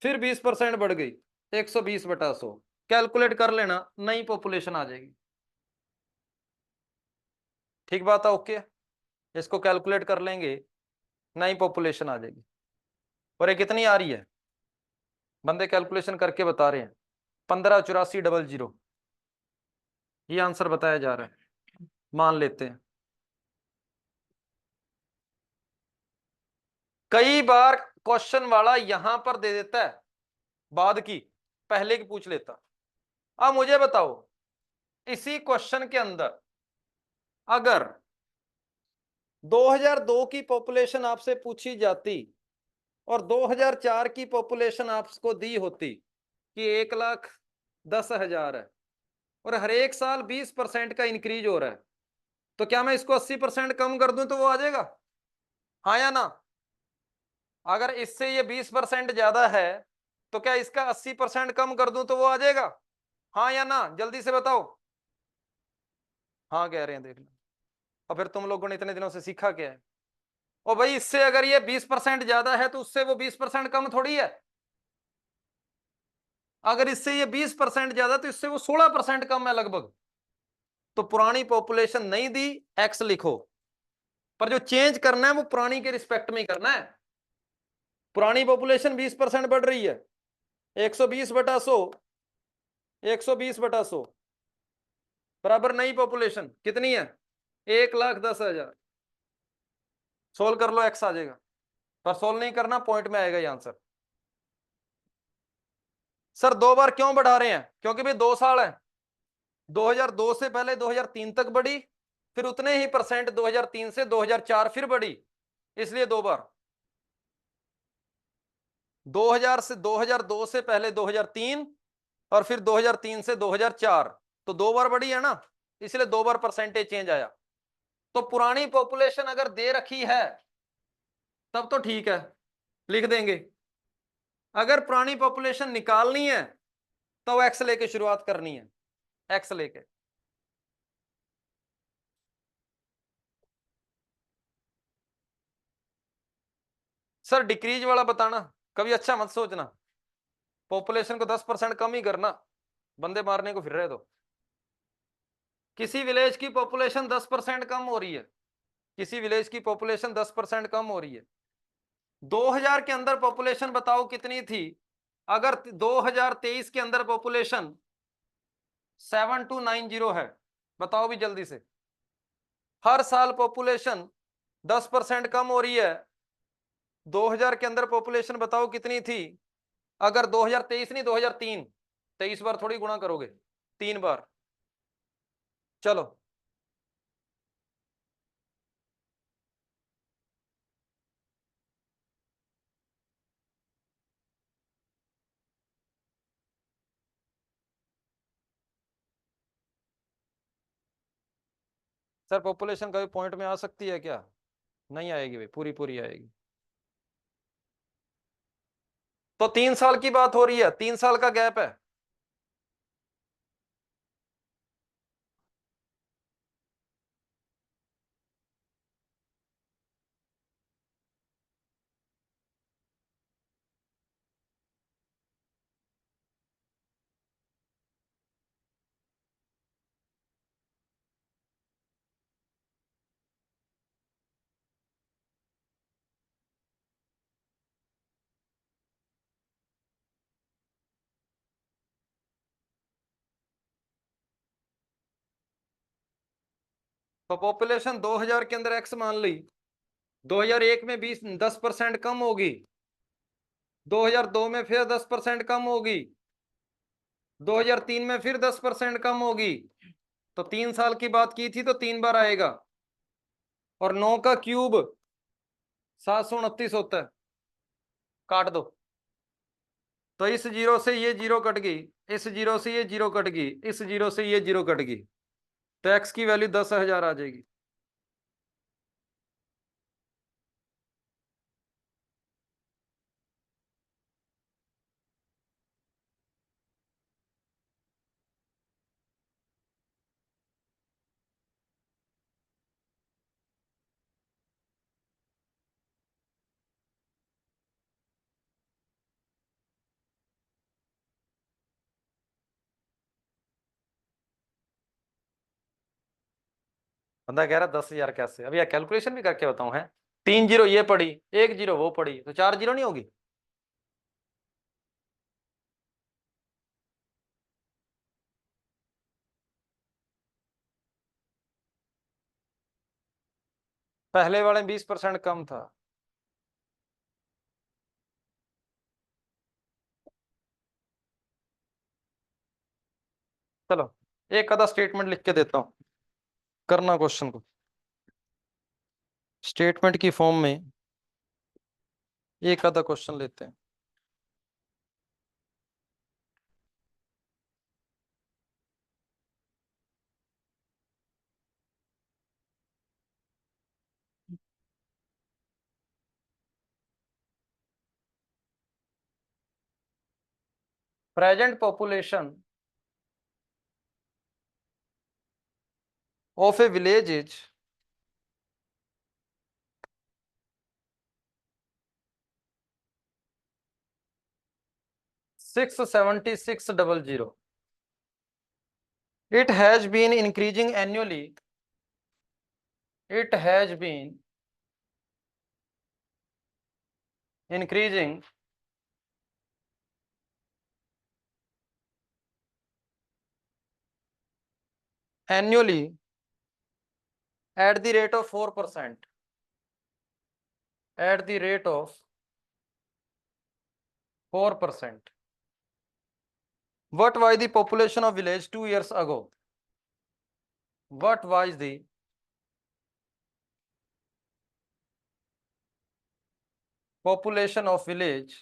[SPEAKER 1] फिर 20% बढ़ गई 120/100। कैलकुलेट कर लेना, नई पॉपुलेशन आ जाएगी। ठीक बात है, ओके। इसको कैलकुलेट कर लेंगे, नई पॉपुलेशन आ जाएगी। और ये कितनी आ रही है, बंदे कैलकुलेशन करके बता रहे हैं, 1584,000। ये आंसर बताया जा रहा है, मान लेते हैं। कई बार क्वेश्चन वाला यहां पर दे देता है बाद की, पहले की पूछ लेता। अब मुझे बताओ, इसी क्वेश्चन के अंदर अगर 2002 की पॉपुलेशन आपसे पूछी जाती और 2004 की पॉपुलेशन आपको दी होती कि 1,10,000 है और हर एक साल 20% का इंक्रीज हो रहा है, तो क्या मैं इसको 80% कम कर दूं तो वो आ जाएगा? हाँ या ना? अगर इससे ये 20% ज्यादा है तो क्या इसका 80% कम कर दूं तो वो आ जाएगा? हाँ या ना, जल्दी से बताओ। हाँ कह रहे हैं, देख लो। और फिर तुम लोगों ने इतने दिनों से सीखा क्या है? ओ भाई, इससे अगर ये 20% ज्यादा है तो उससे वो 20% कम थोड़ी है। अगर इससे ये 20% ज्यादा तो इससे वो 16% कम है लगभग। तो पुरानी पॉपुलेशन नहीं दी, एक्स लिखो, पर जो चेंज करना है वो पुरानी के रिस्पेक्ट में ही करना है। पुरानी पॉपुलेशन 20% बढ़ रही है, 120/100, 120/100 बराबर नई पॉपुलेशन कितनी है? 1,10,000। सोल्व कर लो, एक्स आ जाएगा। पर सोल्व नहीं करना, पॉइंट में आएगा ये आंसर। सर 2 बार क्यों बढ़ा रहे हैं? क्योंकि भाई 2 साल है, 2002 से पहले 2003 तक बढ़ी, फिर उतने ही परसेंट 2003 से 2004 फिर बढ़ी, इसलिए 2 बार। 2000 से 2002 से पहले 2003 और फिर 2003 से 2004, तो 2 बार बढ़ी है ना, इसलिए 2 बार परसेंटेज चेंज आया। तो पुरानी पॉपुलेशन अगर दे रखी है तब तो ठीक है, लिख देंगे। अगर पुरानी पॉपुलेशन निकालनी है तो एक्स लेके शुरुआत करनी है, एक्स लेके। सर डिक्रीज वाला बताना कभी अच्छा मत सोचना, पॉपुलेशन को 10% कम ही करना, बंदे मारने को फिर रहे। तो किसी विलेज की पॉपुलेशन 10% कम हो रही है, किसी विलेज की पॉपुलेशन 10% कम हो रही है, 2000 के अंदर पॉपुलेशन बताओ कितनी थी? अगर 2023 के अंदर पॉपुलेशन 7290 है, बताओ भी जल्दी से। हर साल पॉपुलेशन 10% कम हो रही है, 2000 के अंदर पॉपुलेशन बताओ कितनी थी? अगर 2023 नहीं, 2003, 23 बार थोड़ी गुणा करोगे, 3 बार। चलो सर, पॉपुलेशन कभी पॉइंट में आ सकती है क्या? नहीं आएगी भाई, पूरी पूरी आएगी। तो 3 साल की बात हो रही है, 3 साल का गैप है। तो पॉपुलेशन 2000 के अंदर एक्स मान ली, 2001 में 10% कम होगी, 2002 में फिर 10% कम होगी, 2003 में फिर 10% कम होगी। तो 3 साल की बात की थी तो 3 बार आएगा। और 9 का क्यूब 729 होता है, काट दो। तो इस जीरो से ये जीरो कट गई, इस जीरो से ये जीरो कट गई, इस जीरो से ये जीरो कट गई, तो एक्स की वैल्यू 10,000 आ जाएगी। बंदा कह रहा 10,000 कैसे, अब यार कैलकुलेशन भी करके बताऊं है। 3 जीरो ये पड़ी, 1 जीरो वो पड़ी, तो 4 जीरो नहीं होगी। पहले वाले में 20% कम था। चलो एक आधा स्टेटमेंट लिख के देता हूं, करना क्वेश्चन को स्टेटमेंट की फॉर्म में। एक आधा क्वेश्चन लेते हैं। Present population of A village is 676,000। It has been increasing annually. It has been increasing annually at the rate of 4%. At the rate of 4%. What was the population of village 2 years ago? What was the population of village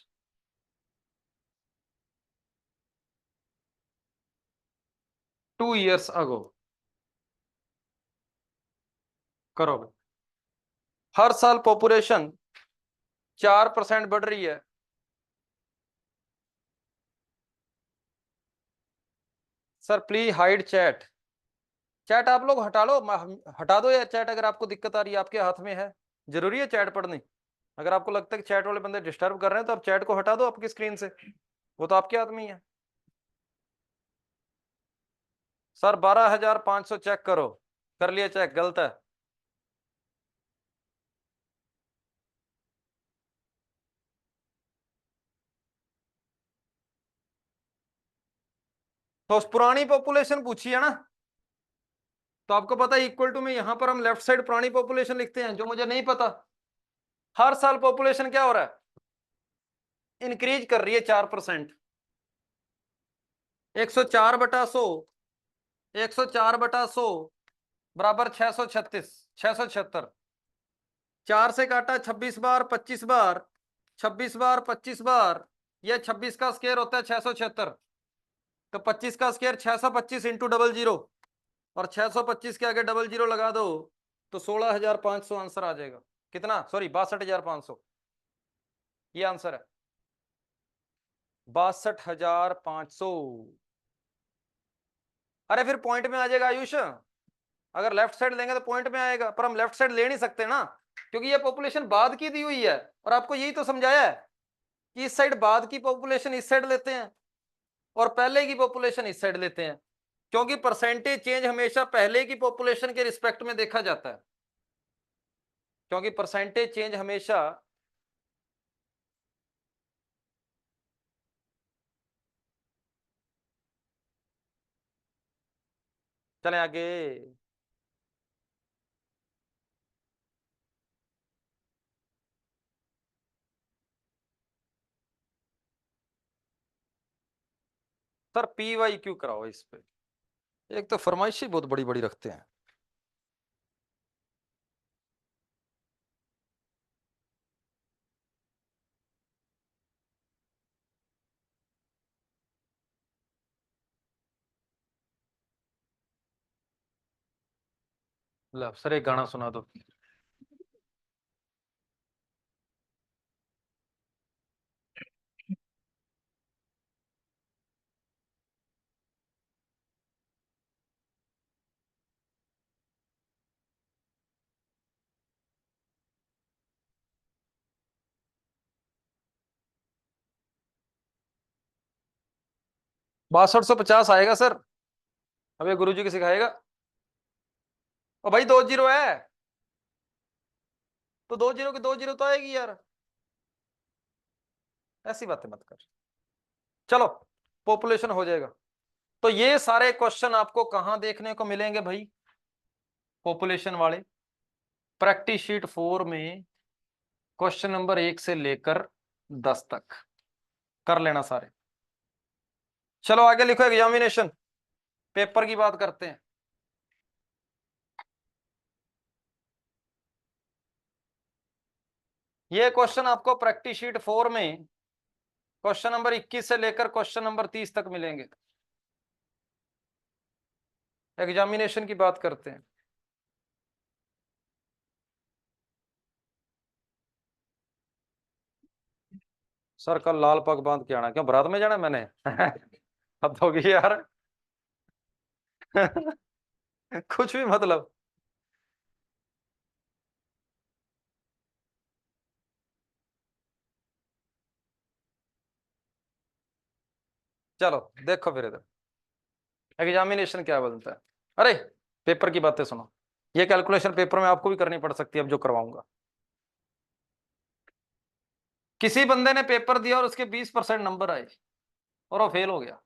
[SPEAKER 1] 2 years ago? करोगे। हर साल population 4% बढ़ रही है। Sir please hide chat. Chat आप लोग हटा लो, हटा दो यार चैट, अगर आपको दिक्कत आ रही है, आपके हाथ में है। जरूरी है चैट पढ़नी? अगर आपको लगता है कि चैट वाले बंदे डिस्टर्ब कर रहे हैं तो आप चैट को हटा दो आपकी स्क्रीन से, वो तो आपके हाथ में ही है। सर 12,500 चेक करो। कर लिया चेक, गलत है। तो उस पुरानी पॉपुलेशन पूछी है ना, तो आपको पता है इक्वल टू में यहां पर हम लेफ्ट साइड पुरानी पॉपुलेशन लिखते हैं, जो मुझे नहीं पता। हर साल पॉपुलेशन क्या हो रहा है, इंक्रीज कर रही है 4%। 104/100, 104/100 बराबर 636, 676। 4 से काटा 26 बार, 25 बार, 26 बार, 25 बार, यह 26 का स्क्वायर होता है 676। तो 25 का स्क्वायर 625 इंटू 00, और 625 के आगे 00 लगा दो, तो 16,500 आंसर आ जाएगा। कितना, सॉरी 62,500, ये आंसर है 62,500। अरे फिर पॉइंट में आ जाएगा आयुष, अगर लेफ्ट साइड लेंगे तो पॉइंट में आएगा, पर हम लेफ्ट साइड ले नहीं सकते ना, क्योंकि ये पॉपुलेशन बाद की दी हुई है, और आपको यही तो समझाया है कि इस साइड बाद की पॉपुलेशन इस साइड लेते हैं और पहले की पॉपुलेशन इस साइड लेते हैं, क्योंकि परसेंटेज चेंज हमेशा पहले की पॉपुलेशन के रिस्पेक्ट में देखा जाता है, क्योंकि परसेंटेज चेंज हमेशा। चलें आगे। सर पी वाई क्यों कराओ इस पे, एक तो फरमाइशी बहुत बड़ी बड़ी रखते हैं। लो सर एक गाना सुना दो। 6250 आएगा सर, अब ये गुरुजी की सिखाएगा। और भाई 2 जीरो है तो 2 जीरो की 2 जीरो तो आएगी यार, ऐसी बातें मत कर। चलो पॉपुलेशन हो जाएगा। तो ये सारे क्वेश्चन आपको कहां देखने को मिलेंगे भाई, पॉपुलेशन वाले, प्रैक्टिस शीट 4 में क्वेश्चन नंबर 1 से लेकर 10 तक कर लेना सारे। चलो आगे लिखो एग्जामिनेशन पेपर की बात करते हैं। ये क्वेश्चन आपको प्रैक्टिस शीट 4 में क्वेश्चन नंबर 21 से लेकर क्वेश्चन नंबर 30 तक मिलेंगे। एग्जामिनेशन की बात करते हैं। सर कल लाल पग बांध के आना, क्यों बारात में जाना मैंने अब तो होगी यार कुछ भी मतलब। चलो देखो फिर इधर एग्जामिनेशन क्या बोलता है। अरे पेपर की बातें सुनो, ये कैलकुलेशन पेपर में आपको भी करनी पड़ सकती है अब जो करवाऊंगा। किसी बंदे ने पेपर दिया और उसके 20% नंबर आए और वो फेल हो गया,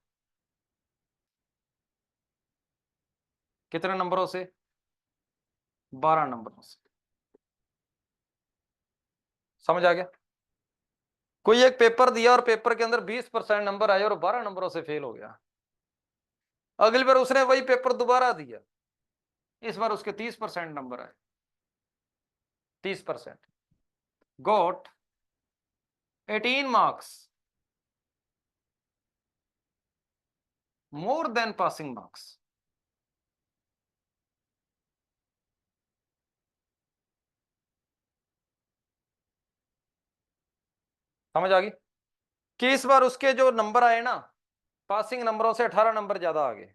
[SPEAKER 1] कितने नंबरों से, 12 नंबरों से। समझ आ गया। कोई एक पेपर दिया और पेपर के अंदर 20% नंबर आए और 12 नंबरों से फेल हो गया। अगली बार उसने वही पेपर दोबारा दिया, इस बार उसके 30% नंबर आए, 30%, गोट 18 marks more than passing marks. समझ आ गई कि इस बार उसके जो नंबर आए ना, पासिंग नंबरों से 18 नंबर ज्यादा आ गए।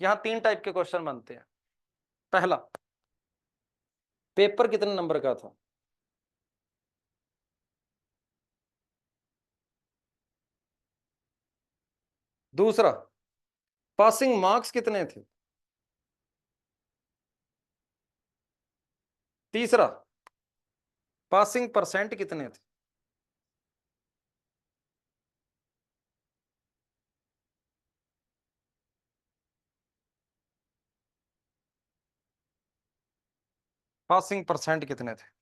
[SPEAKER 1] यहां 3 टाइप के क्वेश्चन बनते हैं। पहला, पेपर कितने नंबर का था। दूसरा, पासिंग मार्क्स कितने थे। तीसरा, पासिंग परसेंट कितने थे। पासिंग परसेंट कितने थे।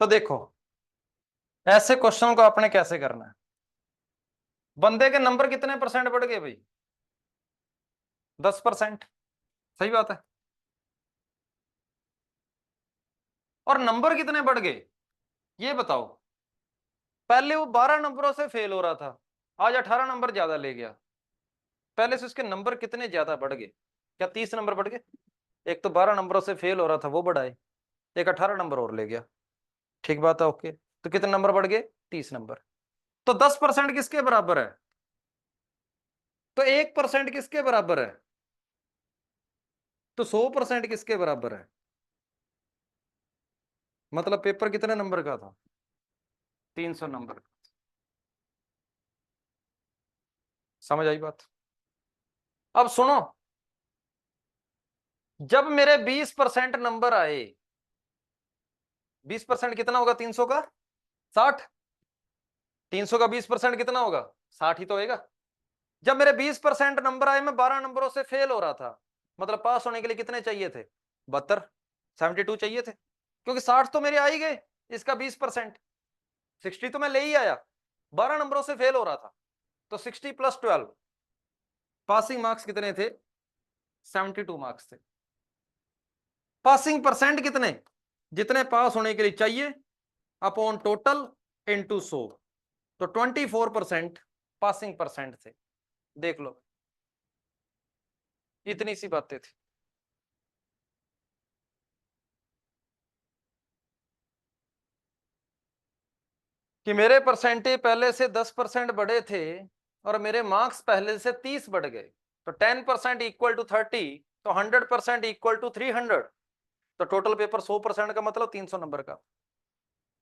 [SPEAKER 1] तो देखो ऐसे क्वेश्चन को आपने कैसे करना है। बंदे के नंबर कितने परसेंट बढ़ गए भाई, 10%। सही बात है। और नंबर कितने बढ़ गए ये बताओ। पहले वो 12 नंबरों से फेल हो रहा था, आज 18 नंबर ज्यादा ले गया। पहले से उसके नंबर कितने ज्यादा बढ़ गए, क्या 30 नंबर बढ़ गए। एक तो 12 नंबरों से फेल हो रहा था वो बढ़ाए, एक 18 नंबर और ले गया। ठीक बात है, ओके। तो कितने नंबर बढ़ गए, 30 नंबर। तो 10% किसके बराबर है, तो 1% किसके बराबर है, तो 100% किसके बराबर है। मतलब पेपर कितने नंबर का था, 300 नंबर। समझ आई बात। अब सुनो, जब मेरे 20% नंबर आए, 20% कितना होगा 300 का, 60। 300 का 20% कितना होगा? 60 ही तो होगा। जब मेरे 20% नंबर आए, मैं 12 नंबरों से फेल हो रहा था, मतलब पास होने के लिए कितने चाहिए थे? 72, 72 चाहिए थे, क्योंकि 60 तो मेरे आ ही गए, इसका 20%, 60 तो मैं ले ही आया, 12 नंबरों से फेल हो रहा था। तो 60 + 12, पासिंग मार्क्स कितने थे? 72 मार्क्स थे। पासिंग परसेंट कितने? जितने पास होने के लिए चाहिए अपॉन टोटल इनटू 100, तो 24% पासिंग परसेंट थे। देख लो, इतनी सी बातें थी। कि मेरे परसेंटेज पहले से 10% बढ़े थे और मेरे मार्क्स पहले से 30 बढ़ गए, तो 10% इक्वल टू 30, तो 100% इक्वल टू 300, तो टोटल पेपर 100% का मतलब 300 नंबर का,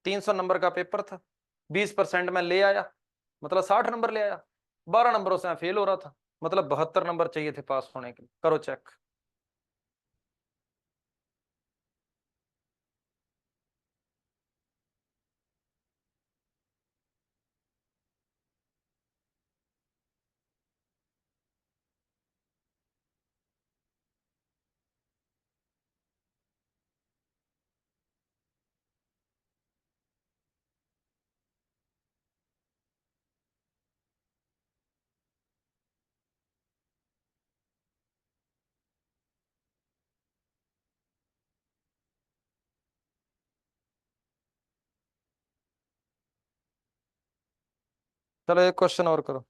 [SPEAKER 1] 300 नंबर का पेपर था। 20% में ले आया, मतलब 60 नंबर ले आया, 12 नंबरों से मैं फेल हो रहा था, मतलब 72 नंबर चाहिए थे पास होने के लिए। करो चेक। चलो एक क्वेश्चन और करो।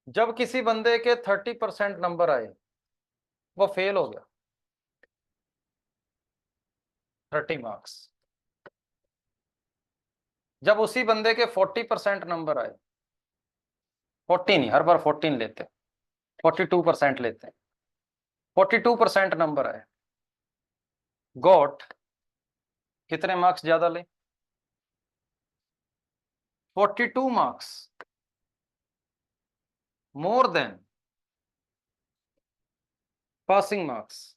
[SPEAKER 1] जब किसी बंदे के 30% नंबर आए, वो फेल हो गया, 30 मार्क्स। जब उसी बंदे के 40% नंबर आए, 40 नहीं, हर बार 14 लेते, 42% लेते हैं, 42% नंबर आए, गॉट कितने मार्क्स ज्यादा ले? 42 marks more than passing marks.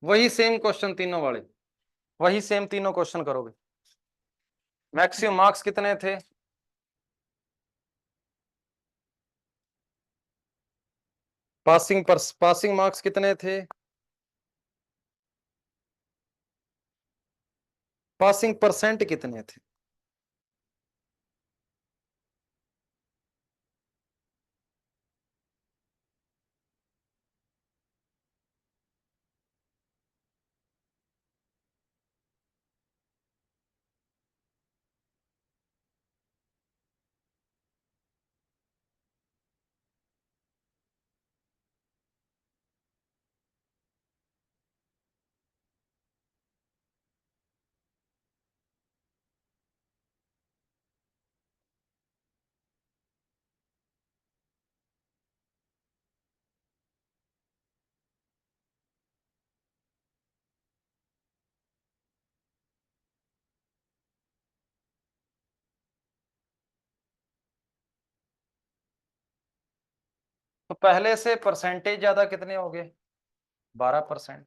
[SPEAKER 1] वही सेम क्वेश्चन तीनों वाले, वही सेम तीनों क्वेश्चन करोगे। मैक्सिमम मार्क्स कितने थे? पासिंग मार्क्स कितने थे? पासिंग परसेंट कितने थे? तो पहले से परसेंटेज ज्यादा कितने हो गए? 12%।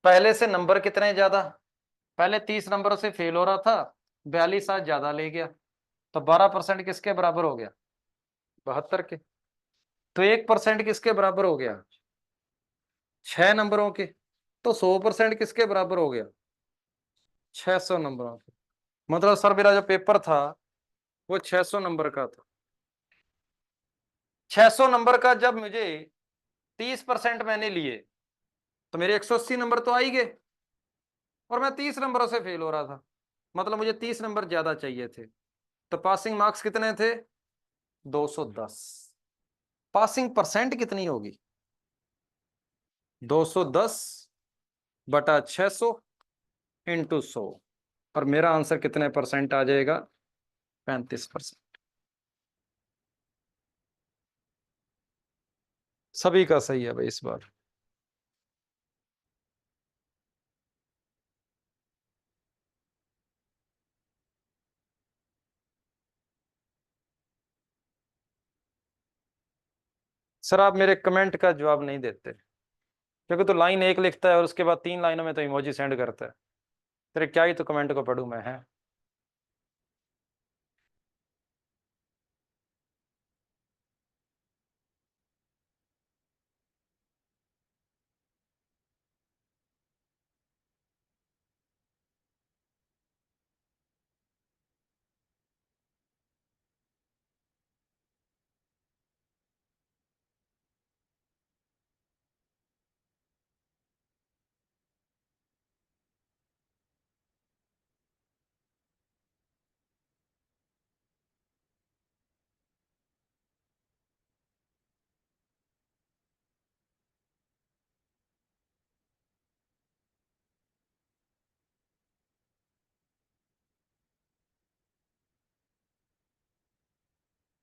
[SPEAKER 1] पहले से नंबर कितने ज्यादा? पहले 30 नंबरों से फेल हो रहा था, 42 आज ज्यादा ले गया, तो 12% किसके बराबर हो गया? 72 के। तो 1% किसके बराबर हो गया? 6 नंबरों के। तो 100% किसके बराबर हो गया? 600 नंबरों के। मतलब सर मेरा जो पेपर था वो 600 नंबर का था। 600 नंबर का जब मुझे 30% मैंने लिए, तो मेरे 180 नंबर तो आ ही गए, और मैं 30 नंबरों से फेल हो रहा था, मतलब मुझे 30 नंबर ज्यादा चाहिए थे। तो पासिंग मार्क्स कितने थे? 210। पासिंग परसेंट कितनी होगी? 210 बटा 600 इंटू 100, और मेरा आंसर कितने परसेंट आ जाएगा? 35%। सभी का सही है भाई इस बार। सर आप मेरे कमेंट का जवाब नहीं देते, क्योंकि तो लाइन एक लिखता है और उसके बाद 3 लाइनों में तो इमोजी सेंड करता है। तेरे क्या ही तो कमेंट को पढ़ूं मैं, है।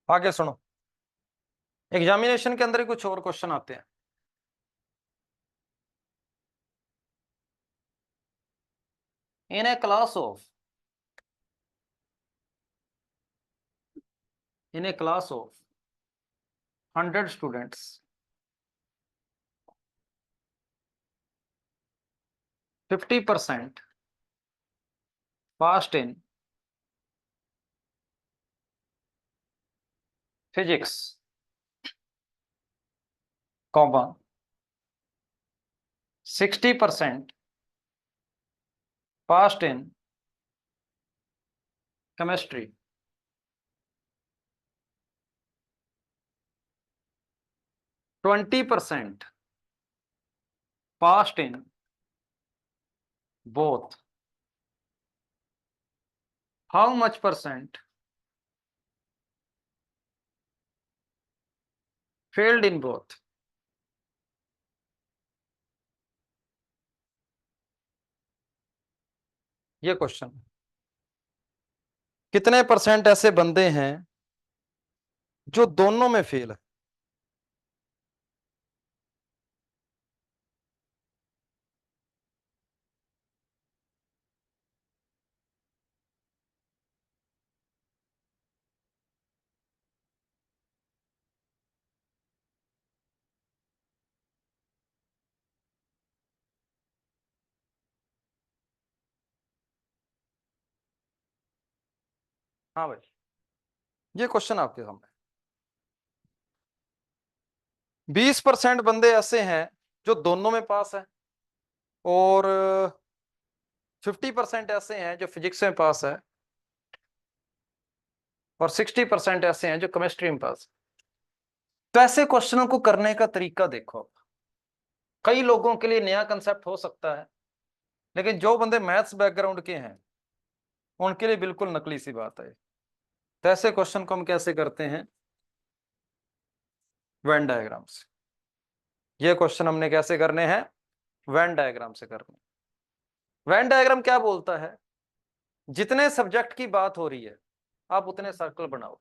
[SPEAKER 1] आगे सुनो, एग्जामिनेशन के अंदर ही कुछ और क्वेश्चन आते हैं। In a class of in a class of 100 students, 50% passed in physics, comma 60% passed in chemistry, 20% passed in both. How much percent failed in both? ये क्वेश्चन, कितने परसेंट ऐसे बंदे हैं जो दोनों में फेल है? हाँ भाई, ये क्वेश्चन आपके सामने। 20% बंदे ऐसे हैं जो दोनों में पास है, और 50% ऐसे हैं जो फिजिक्स में पास है, और 60% ऐसे हैं जो केमिस्ट्री में पास है। तो ऐसे क्वेश्चनों को करने का तरीका देखो, कई लोगों के लिए नया कंसेप्ट हो सकता है, लेकिन जो बंदे मैथ्स बैकग्राउंड के हैं उनके लिए बिल्कुल नकली सी बात है। तो ऐसे क्वेश्चन को हम कैसे करते हैं? वेन डायग्राम से। ये क्वेश्चन हमने कैसे करने हैं? वेन डायग्राम से करने। वेन डायग्राम क्या बोलता है? जितने सब्जेक्ट की बात हो रही है आप उतने सर्कल बनाओ।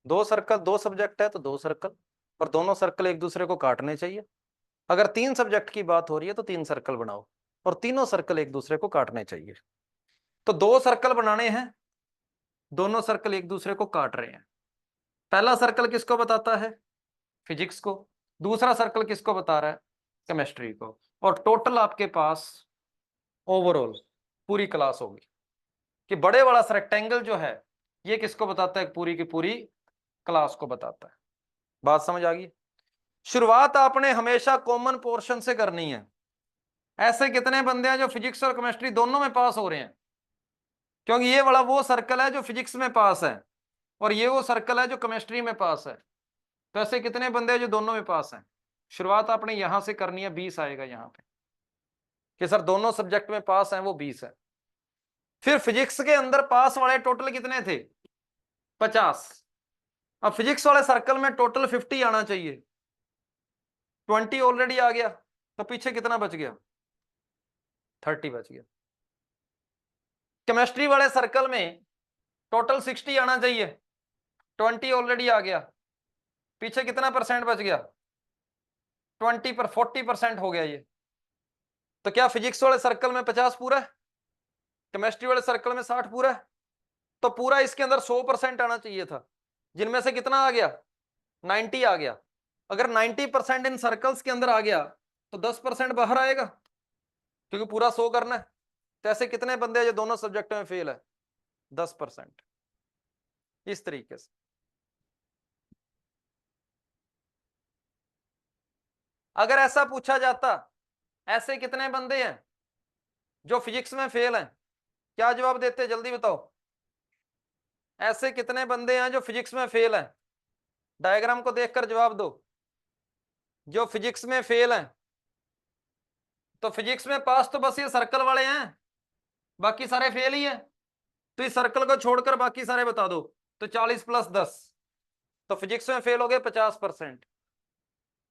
[SPEAKER 1] 2 सर्कल, 2 सब्जेक्ट है तो 2 सर्कल, और दोनों सर्कल एक दूसरे को काटने चाहिए। अगर 3 सब्जेक्ट की बात हो रही है तो 3 सर्कल बनाओ, और तीनों सर्कल एक दूसरे को काटने चाहिए। तो 2 सर्कल बनाने हैं, दोनों सर्कल एक दूसरे को काट रहे हैं। पहला सर्कल किसको बताता है? फिजिक्स को। दूसरा सर्कल किसको बता रहा है? केमिस्ट्री को। और टोटल आपके पास ओवरऑल पूरी क्लास होगी कि बड़े वाला रेक्टेंगल जो है ये किसको बताता है? पूरी की पूरी क्लास को बताता है। बात समझ आ गई? शुरुआत आपने हमेशा कॉमन पोर्शन से करनी है। ऐसे कितने बंदे हैं जो फिजिक्स और केमिस्ट्री दोनों में पास हो रहे हैं? क्योंकि ये वाला वो सर्कल है जो फिजिक्स में पास है, और ये वो सर्कल है जो केमिस्ट्री में पास है। तो ऐसे कितने बंदे हैं जो दोनों में पास हैं? शुरुआत आपने यहां से करनी है, 20 आएगा यहां पे कि सर दोनों सब्जेक्ट में पास हैं, वो 20 है। फिर फिजिक्स के अंदर पास वाले टोटल कितने थे? 50। अब फिजिक्स वाले सर्कल में टोटल 50 आना चाहिए, 20 ऑलरेडी आ गया, तो पीछे कितना बच गया? 30 बच गया। केमिस्ट्री वाले सर्कल में टोटल 60 आना चाहिए, 20 ऑलरेडी आ गया, पीछे कितना परसेंट बच गया? 20 पर 40% हो गया ये। तो क्या फिजिक्स वाले सर्कल में 50 पूरा है? केमिस्ट्री वाले सर्कल में 60 पूरा है? तो पूरा इसके अंदर 100% आना चाहिए था, जिनमें से कितना आ गया? 90 आ गया। अगर 90% इन सर्कल्स के अंदर आ गया तो 10% बाहर आएगा, क्योंकि पूरा 100 करना है। तो ऐसे कितने बंदे हैं जो दोनों सब्जेक्ट में फेल है? 10%। इस तरीके से अगर ऐसा पूछा जाता, ऐसे कितने बंदे हैं जो फिजिक्स में फेल हैं, क्या जवाब देते? जल्दी बताओ। ऐसे कितने बंदे हैं जो फिजिक्स में फेल हैं? डायग्राम को देखकर जवाब दो। जो फिजिक्स में फेल हैं, तो फिजिक्स में पास तो बस ये सर्कल वाले हैं, बाकी सारे फेल ही है। तो इस सर्कल को छोड़कर बाकी सारे बता दो। तो 40 + 10, तो फिजिक्स में फेल हो गए 50%।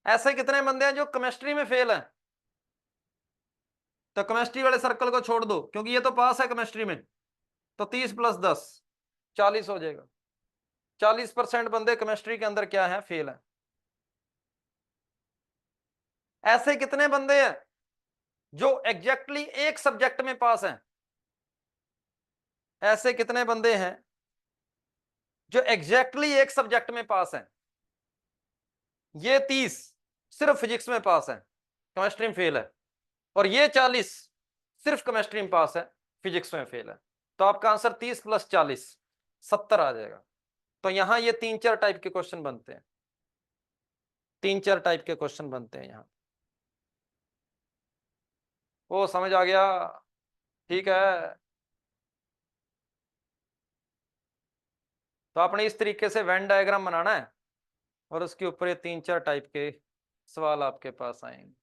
[SPEAKER 1] ऐसे कितने बंदे हैं जो केमिस्ट्री में फेल हैं? तो केमिस्ट्री वाले सर्कल को छोड़ दो, क्योंकि ये तो पास है केमिस्ट्री में। तो 30 + 10 40 हो जाएगा। 40% बंदे केमिस्ट्री के अंदर क्या है? फेल है। ऐसे कितने बंदे हैं जो एग्जैक्टली एक सब्जेक्ट में पास हैं? ऐसे कितने बंदे हैं जो एग्जैक्टली एक सब्जेक्ट में पास हैं? ये 30 सिर्फ फिजिक्स में पास है, केमिस्ट्री में फेल है। और ये 40 सिर्फ केमिस्ट्री में पास है, फिजिक्स में फेल है। तो आपका आंसर 30 + 40 70 आ जाएगा। तो यहां ये 3-4 टाइप के क्वेश्चन बनते हैं, 3-4 टाइप के क्वेश्चन बनते हैं यहां। ओ समझ आ गया? ठीक है। तो आपने इस तरीके से वेन डायग्राम बनाना है और उसके ऊपर ये 3-4 टाइप के सवाल आपके पास आएंगे।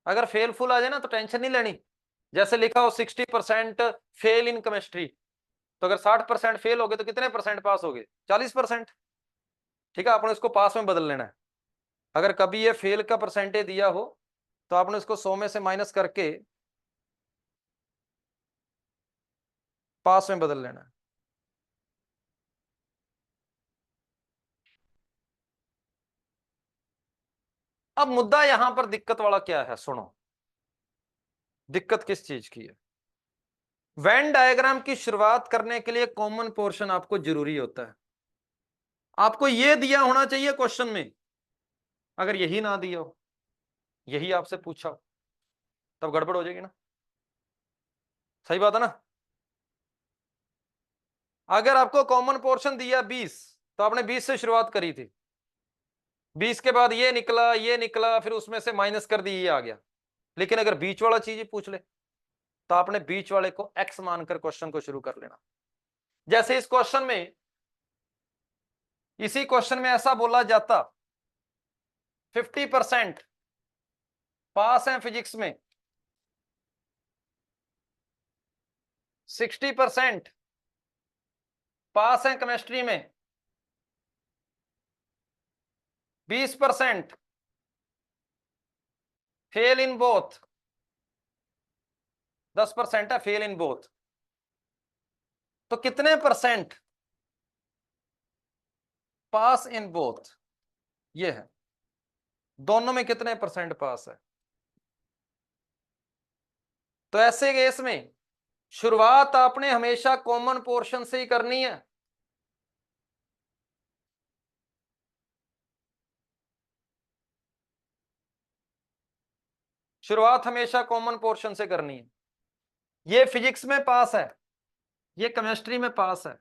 [SPEAKER 1] अगर फेल फुल आ जाए ना तो टेंशन नहीं लेनी। जैसे लिखा हो 60% फेल इन केमिस्ट्री, तो अगर 60% फेल हो गए तो कितने परसेंट पास हो गए? 40%। ठीक है, आपने उसको पास में बदल लेना है। अगर कभी ये फेल का परसेंटेज दिया हो तो आपने उसको 100 में से माइनस करके पास में बदल लेना है। अब मुद्दा यहां पर दिक्कत वाला क्या है, सुनो। दिक्कत किस चीज की है? वेन डायग्राम की शुरुआत करने के लिए कॉमन पोर्शन आपको जरूरी होता है। आपको यह दिया होना चाहिए क्वेश्चन में। अगर यही ना दिया हो, यही आपसे पूछा हो, तब गड़बड़ हो जाएगी ना। सही बात है ना? अगर आपको कॉमन पोर्शन दिया 20, तो आपने 20 से शुरुआत करी थी। 20 के बाद ये निकला, ये निकला, फिर उसमें से माइनस कर दी, ये आ गया। लेकिन अगर बीच वाला चीज ही पूछ ले तो आपने बीच वाले को x मानकर क्वेश्चन को शुरू कर लेना। जैसे इस क्वेश्चन में, इसी क्वेश्चन में ऐसा बोला जाता 50% पास हैं फिजिक्स में, 60% पास हैं केमिस्ट्री में, 20% फेल इन बोथ, 10% है फेल इन बोथ। तो कितने परसेंट पास इन बोथ? ये है, दोनों में कितने परसेंट पास है। तो ऐसे केस में शुरुआत आपने हमेशा कॉमन पोर्शन से ही करनी है। शुरुआत हमेशा कॉमन पोर्शन से करनी है। ये फिजिक्स में पास है, ये केमिस्ट्री में पास है।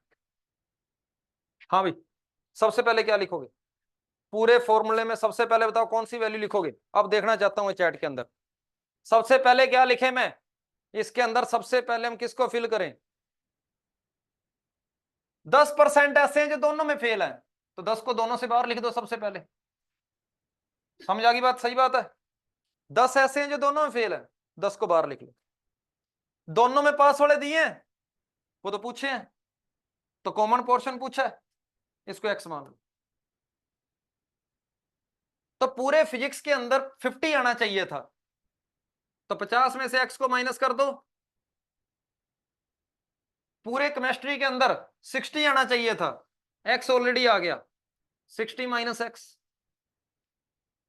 [SPEAKER 1] हाँ भाई, सबसे पहले क्या लिखोगे? पूरे फॉर्मूले में सबसे पहले बताओ कौन सी वैल्यू लिखोगे? अब देखना चाहता हूं चैट के अंदर सबसे पहले क्या लिखे मैं। इसके अंदर सबसे पहले हम किसको फिल करें? 10% ऐसे हैं जो दोनों में फेल है, तो 10 को दोनों से बाहर लिख दो सबसे पहले। समझ आ गई बात? सही बात है। 10 ऐसे हैं जो दोनों में फेल है, 10 को बाहर लिख लो। दोनों में पास वाले दिए हैं, वो तो पूछे हैं, तो कॉमन पोर्शन पूछा है, इसको एक्स मान लो। तो पूरे फिजिक्स के अंदर 50 आना चाहिए था, तो 50 में से एक्स को माइनस कर दो। पूरे केमिस्ट्री के अंदर 60 आना चाहिए था, एक्स ऑलरेडी आ गया, 60 - एक्स।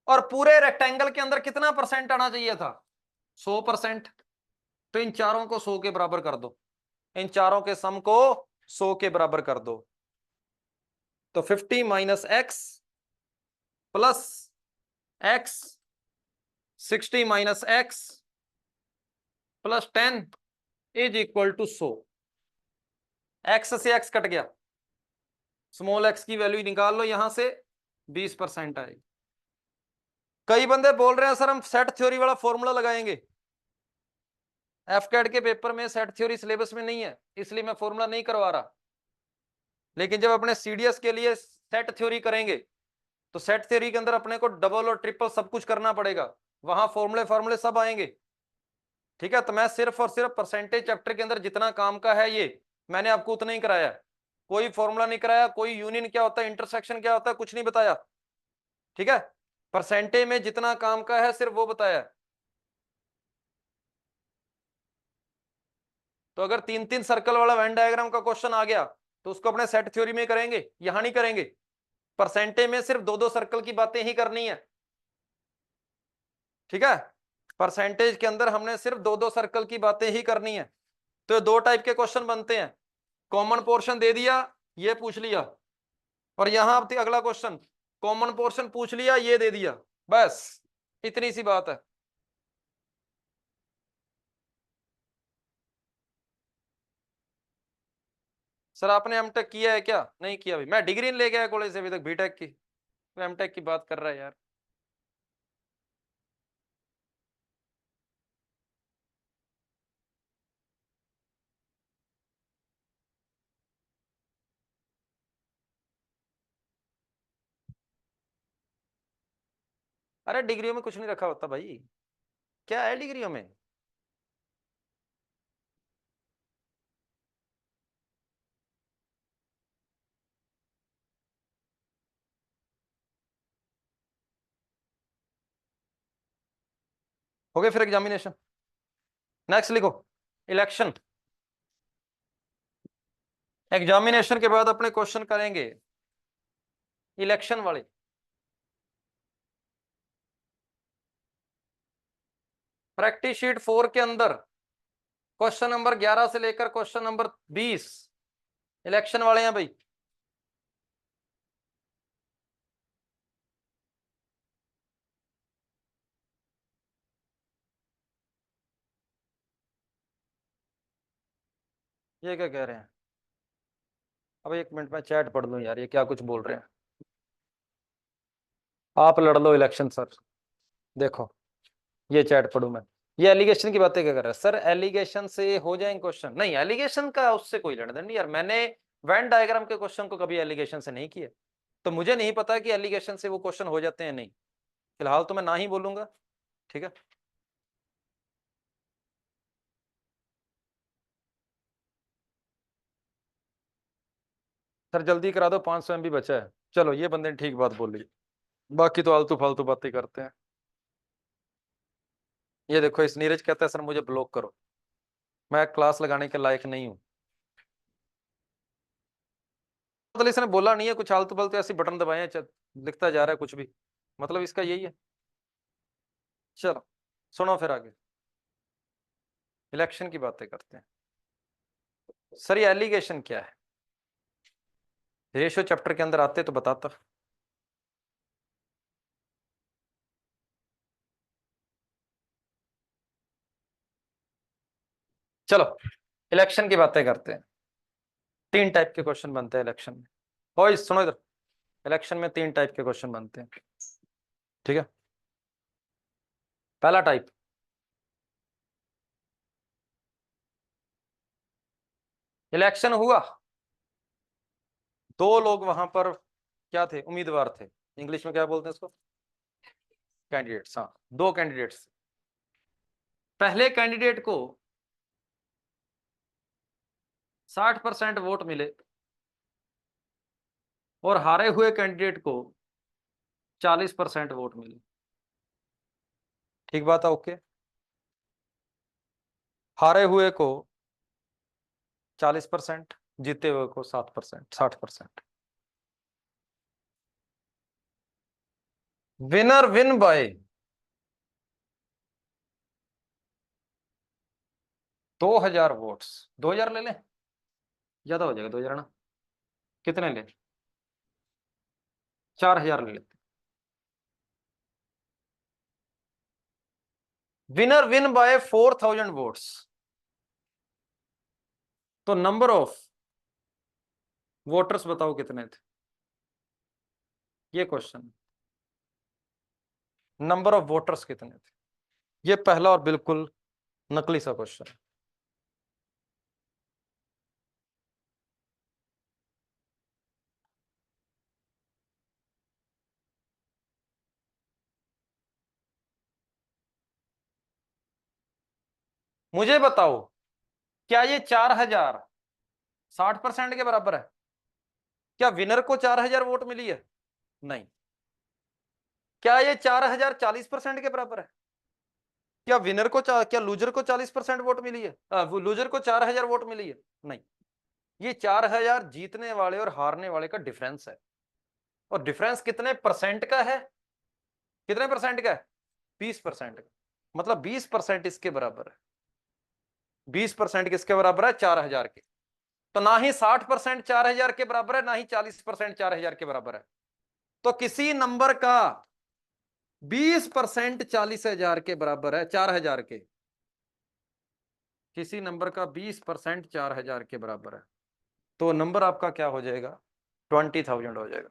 [SPEAKER 1] और पूरे रेक्टेंगल के अंदर कितना परसेंट आना चाहिए था? 100%। तो इन चारों को 100 के बराबर कर दो, इन चारों के सम को 100 के बराबर कर दो। तो 50 - x plus x 60 minus x plus 10 is equal to 100। X से एक्स कट गया, स्मॉल एक्स की वैल्यू निकाल लो यहां से, 20% आएगी। कई बंदे बोल रहे हैं सर हम सेट थ्योरी वाला फॉर्मूला लगाएंगे। एफकेट के पेपर में सेट थ्योरी सिलेबस में नहीं है, इसलिए मैं फॉर्मूला नहीं करवा रहा। लेकिन जब अपने सीडीएस के लिए सेट थ्योरी करेंगे तो सेट थ्योरी के अंदर अपने को डबल और ट्रिपल सब कुछ करना पड़ेगा, वहां फॉर्मूले फॉर्मूले सब आएंगे। ठीक है, तो मैं सिर्फ और सिर्फ परसेंटेज चैप्टर के अंदर जितना काम का है ये मैंने आपको उतना ही कराया, कोई फॉर्मूला नहीं कराया, कोई यूनियन क्या होता है, इंटरसेक्शन क्या होता है, कुछ नहीं बताया। ठीक है, परसेंटेज में जितना काम का है सिर्फ वो बताया। तो अगर 3-3 सर्कल वाला वेन डायग्राम का क्वेश्चन आ गया तो उसको अपने सेट थ्योरी में करेंगे, यहां नहीं करेंगे। परसेंटेज में सिर्फ 2-2 सर्कल की बातें ही करनी है। ठीक है, परसेंटेज के अंदर हमने सिर्फ 2-2 सर्कल की बातें ही करनी है। तो दो टाइप के क्वेश्चन बनते हैं, कॉमन पोर्शन दे दिया, ये पूछ लिया, और यहां अगला क्वेश्चन कॉमन पोर्शन पूछ लिया, ये दे दिया, बस इतनी सी बात है। सर आपने एमटेक किया है क्या? नहीं किया भाई, मैं डिग्री नहीं लेके आया कॉलेज से अभी तक बीटेक की, तो एमटेक की बात कर रहा है यार। अरे डिग्रियों में कुछ नहीं रखा होता भाई, क्या है डिग्रियों में? हो गए फिर एग्जामिनेशन। नेक्स्ट लिखो, इलेक्शन। एग्जामिनेशन के बाद अपने क्वेश्चन करेंगे इलेक्शन वाले। प्रैक्टिस शीट 4 के अंदर क्वेश्चन नंबर 11 से लेकर क्वेश्चन नंबर 20 इलेक्शन वाले हैं भाई। ये क्या कह रहे हैं? अब एक मिनट में चैट पढ़ लूं यार, ये क्या कुछ बोल रहे हैं। आप लड़ लो इलेक्शन सर। देखो ये चैट पढ़ू मैं, ये एलिगेशन की बातें क्या कर रहा है सर? एलिगेशन से हो जाएंगे क्वेश्चन? नहीं, एलिगेशन का उससे कोई लेना देना नहीं यार। मैंने वेन डायग्राम के क्वेश्चन को कभी एलिगेशन से नहीं किया, तो मुझे नहीं पता कि एलिगेशन से वो क्वेश्चन हो जाते हैं नहीं। फिलहाल तो मैं ना ही बोलूंगा। ठीक है, सर जल्दी करा दो, 500 MB बचा है। चलो ये बंदे ने ठीक बात बोली, बाकी तो आलतू फालतू बातें करते हैं। ये देखो इस नीरज कहता है सर मुझे ब्लॉक करो, मैं क्लास लगाने के लायक नहीं हूँ। मतलब इसने बोला नहीं है कुछ, आलतू फालतू ऐसे बटन दबाए हैं, लिखता जा रहा है कुछ भी, मतलब इसका यही है। चलो सुनो फिर आगे, इलेक्शन की बातें करते हैं। सर ये एलिगेशन क्या है? रेशो चैप्टर के अंदर आते तो बताता। चलो इलेक्शन की बातें करते हैं। 3 टाइप के क्वेश्चन बनते हैं इलेक्शन में। और सुनो इधर, इलेक्शन में 3 टाइप के क्वेश्चन बनते हैं। ठीक है, पहला टाइप, इलेक्शन हुआ, दो लोग वहां पर क्या थे, उम्मीदवार थे, इंग्लिश में क्या बोलते हैं इसको, कैंडिडेट्स। हाँ, दो कैंडिडेट्स। पहले कैंडिडेट को 60% वोट मिले और हारे हुए कैंडिडेट को 40% वोट मिले। ठीक बात है, ओके। हारे हुए को 40%, जीते हुए को 7%, 60%। Winner win bye 2000 votes. 2000 ले लें, ज्यादा हो जाएगा 2000 ना, कितने ले, 4000 ले लेते। विनर विन बाय 4000 वोट्स, तो नंबर ऑफ वोटर्स बताओ कितने थे, ये क्वेश्चन। नंबर ऑफ वोटर्स कितने थे, ये पहला और बिल्कुल नकली सा क्वेश्चन। मुझे बताओ, क्या ये 4000 60% के बराबर है? क्या विनर को 4000 वोट मिली है? नहीं। क्या ये 4000 40% के बराबर है? क्या विनर को क्या लूजर को 40% वोट मिली है? वो लूजर को 4000 वोट मिली है? नहीं। ये 4000 जीतने वाले और हारने वाले का डिफरेंस है। और डिफरेंस कितने परसेंट का है? कितने परसेंट का है? 20% का। मतलब 20% इसके बराबर है। 20% किसके बराबर है? 4000 के। तो ना ही 60% 4000 के बराबर है, ना ही 40% 4000 के बराबर है। तो किसी नंबर का 20% 40,000 के बराबर है, 4000 के। किसी नंबर का 20% 4000 के बराबर है, तो नंबर आपका क्या हो जाएगा? 20,000 हो जाएगा।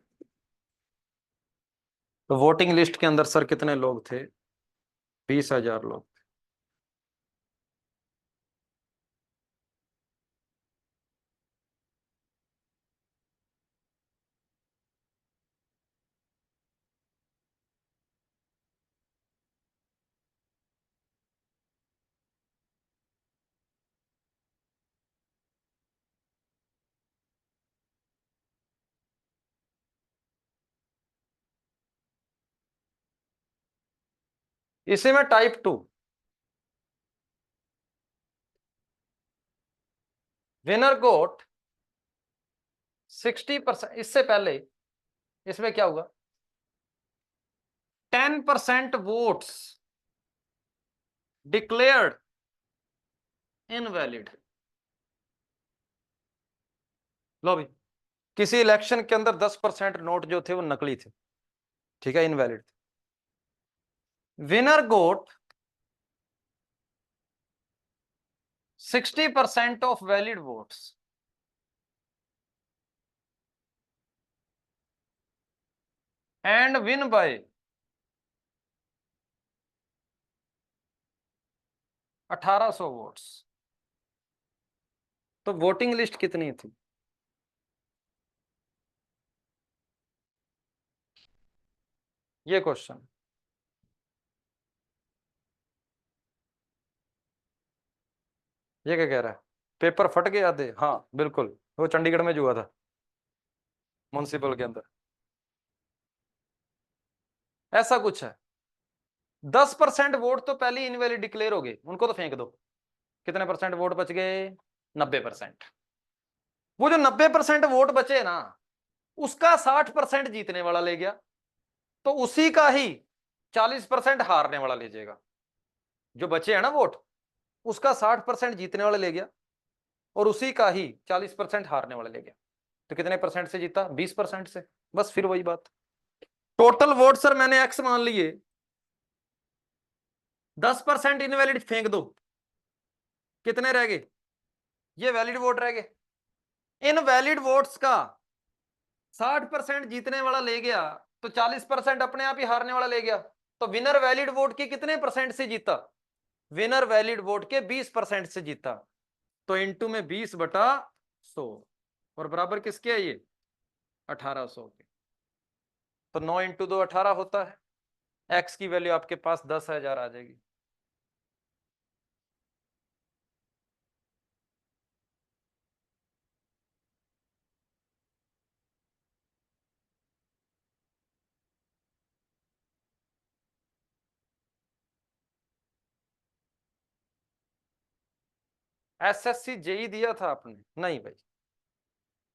[SPEAKER 1] तो वोटिंग लिस्ट के अंदर सर कितने लोग थे? 20,000 लोग। इसी में टाइप 2, विनर गोट 60%। इससे पहले इसमें क्या हुआ? 10% वोट्स डिक्लेयर्ड इनवैलिड। लो भी, किसी इलेक्शन के अंदर 10% नोट जो थे वो नकली थे, ठीक है, इनवैलिड थे। Winner got 60% of valid votes and win by 1800 votes. तो वोटिंग लिस्ट कितनी थी? ये क्वेश्चन। ये क्या कह रहा है? पेपर फट गए आधे? हाँ बिल्कुल, वो चंडीगढ़ में जो हुआ था म्युनिसिपल के अंदर, ऐसा कुछ है। 10% वोट तो पहले इनवैलिड डिक्लेयर हो गए, उनको तो फेंक दो। कितने परसेंट वोट बच गए? 90%। वो जो 90% वोट बचे ना, उसका 60% जीतने वाला ले गया, तो उसी का ही 40% हारने वाला ले जाएगा। जो बचे हैं ना वोट, उसका 60% जीतने वाला ले गया और उसी का ही 40% हारने वाला ले गया। तो कितने परसेंट से जीता? 20% से। बस फिर वही बात, टोटल वोट सर मैंने एक्स मान लिए, 10% इनवैलिड फेंक दो, कितने रह गए? ये वैलिड वोट रह गए। इन वैलिड वोट्स का 60% जीतने वाला ले गया, तो 40% अपने आप ही हारने वाला ले गया। तो विनर वैलिड वोट के कितने परसेंट से जीता? विनर वैलिड वोट के 20% से जीता। तो इंटू में 20/100, और बराबर किसके है ये? 1800 के। तो 9 × 2 18 होता है। एक्स की वैल्यू आपके पास 10,000 आ जाएगी। एसएससी जेई दिया था आपने? नहीं भाई,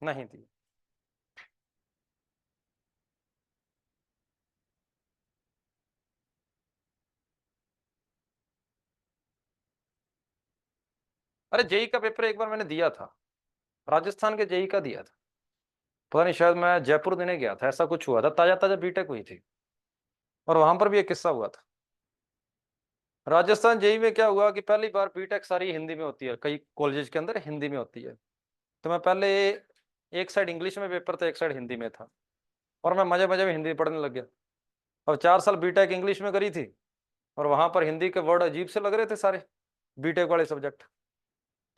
[SPEAKER 1] नहीं दिया। अरे जेई का पेपर एक बार मैंने दिया था, राजस्थान के जेई का दिया था। पता नहीं, शायद मैं जयपुर देने गया था, ऐसा कुछ हुआ था, ताजा ताजा बीटेक हुई थी, और वहां पर भी एक किस्सा हुआ था। राजस्थान जेई में क्या हुआ कि पहली बार बीटेक सारी हिंदी में होती है, कई कॉलेज के अंदर हिंदी में होती है। तो मैं पहले एक साइड इंग्लिश में पेपर था, एक साइड हिंदी में था, और मैं मजे मजे में हिंदी पढ़ने लग गया। अब 4 साल बीटेक इंग्लिश में करी थी, और वहां पर हिंदी के वर्ड अजीब से लग रहे थे सारे, बीटेक वाले सब्जेक्ट,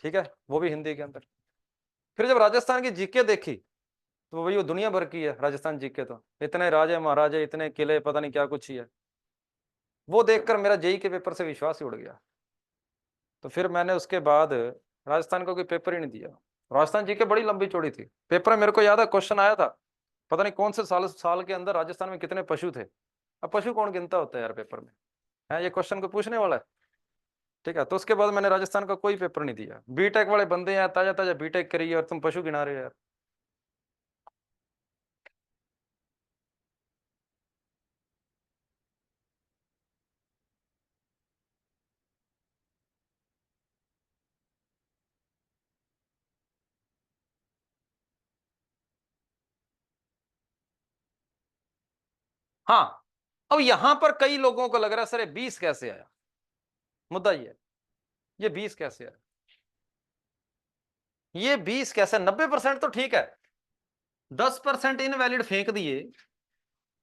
[SPEAKER 1] ठीक है, वो भी हिंदी के अंदर। फिर जब राजस्थान की जीके देखी, तो वही वो दुनिया भर की है राजस्थान जीके, तो इतने राजे महाराजे, इतने किले, पता नहीं क्या कुछ ही है। वो देखकर मेरा जेई के पेपर से विश्वास ही उड़ गया। तो फिर मैंने उसके बाद राजस्थान का कोई पेपर ही नहीं दिया। राजस्थान जीके बड़ी लंबी चौड़ी थी पेपर में, मेरे को याद है क्वेश्चन आया था, पता नहीं कौन से साल के अंदर राजस्थान में कितने पशु थे। अब पशु कौन गिनता होता है यार पेपर में, है ये क्वेश्चन को पूछने वाला है। ठीक है, तो उसके बाद मैंने राजस्थान का कोई पेपर नहीं दिया। बीटेक वाले बंदे हैं, ताजा ताजा बीटेक करी है, और तुम पशु गिना रहे हो यार। हाँ, अब यहां पर कई लोगों को लग रहा है सर ये 20 कैसे आया। मुद्दा ये 20 कैसे आया, ये 20 कैसे, 90% तो ठीक है, 10% इनवैलिड फेंक दिए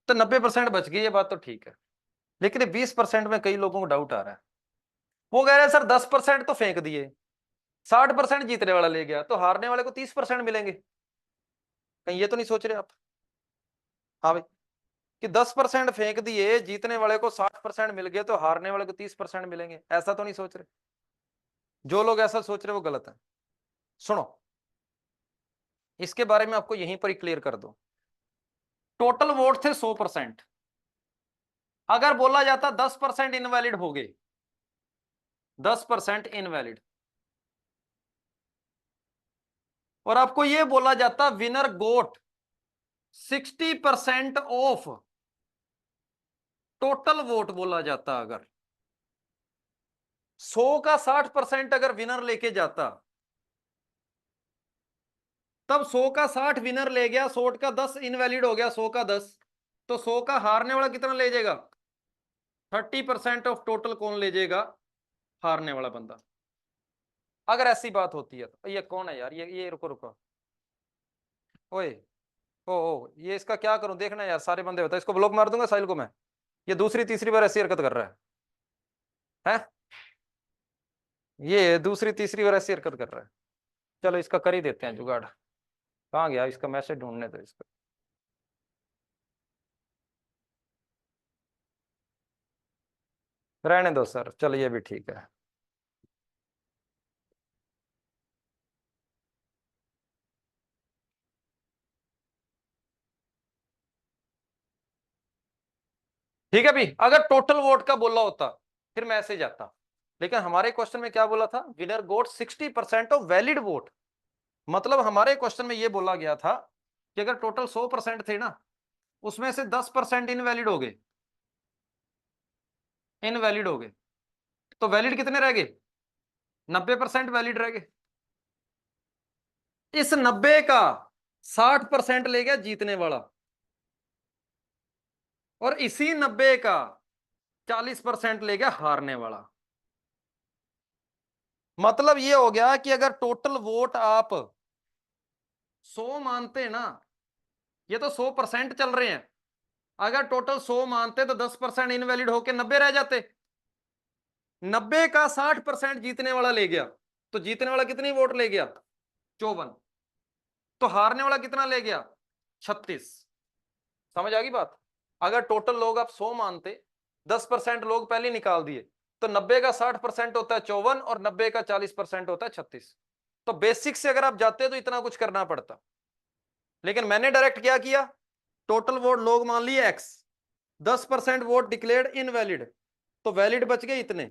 [SPEAKER 1] तो 90% बच गई, ये बात तो ठीक है। लेकिन ये 20% में कई लोगों को डाउट आ रहा है। वो कह रहे हैं सर 10% तो फेंक दिए, 60% जीतने वाला ले गया, तो हारने वाले को 30% मिलेंगे। कहीं ये तो नहीं सोच रहे आप? हाँ भाई, कि 10% फेंक दिए, जीतने वाले को 60% मिल गए, तो हारने वाले को 30% मिलेंगे, ऐसा तो नहीं सोच रहे? जो लोग ऐसा सोच रहे वो गलत है। सुनो, इसके बारे में आपको यहीं पर ही क्लियर कर दो। टोटल वोट थे 100%, अगर बोला जाता 10% इनवैलिड हो गए, 10% इनवैलिड, और आपको यह बोला जाता winner got 60% of total vote, बोला जाता अगर 100 का 60% अगर विनर लेके जाता, तब 100 का 60 विनर ले गया, 100 का 10 इनवैलिड हो गया, 100 का 10, तो 100 का हारने वाला कितना ले जाएगा? 30% ऑफ टोटल कौन ले जाएगा? हारने वाला बंदा। अगर ऐसी बात होती है तो ये कौन है यार, ये रुको रुको, ओए, ओ ये इसका क्या करूं, देखना यार, सारे बंदे होता है, इसको ब्लॉक मार दूंगा साहिल को मैं। ये दूसरी तीसरी बार ऐसी हरकत कर रहा है? ये दूसरी तीसरी बार ऐसी हरकत कर रहा है। चलो इसका कर ही देते हैं जुगाड़। कहाँ गया इसका मैसेज, ढूंढने दो इसका। रहने दो सर, चलो ये भी ठीक है। ठीक है भी, अगर टोटल वोट का बोला होता फिर मैसेज आता, लेकिन हमारे क्वेश्चन में क्या बोला था? Winner got 60% of valid vote. मतलब हमारे क्वेश्चन में ये बोला गया था कि अगर टोटल 100% थे ना, उसमें से 10% इनवैलिड हो गए, इनवैलिड हो गए, तो वैलिड कितने रह गए? 90% वैलिड रह गए। इस 90 का 60% ले गया जीतने वाला, और इसी 90 का 40% ले गया हारने वाला। मतलब ये हो गया कि अगर टोटल वोट आप 100 मानते ना, ये तो 100% चल रहे हैं, अगर टोटल 100 मानते तो 10% इनवैलिड होके 90 रह जाते। 90 का 60% जीतने वाला ले गया, तो जीतने वाला कितनी वोट ले गया? 54। तो हारने वाला कितना ले गया? 36। समझ आ गई बात? अगर टोटल लोग आप 100 मानते, 10% लोग पहले निकाल दिए, तो 90 का 60% होता है 54, और 90 का 40% होता है 36। तो बेसिक से अगर आप जाते तो इतना कुछ करना पड़ता, लेकिन मैंने डायरेक्ट क्या किया? टोटल वोट लोग मान लिए एक्स, 10% वोट डिक्लेयर्ड इनवैलिड, तो वैलिड बच गए इतने।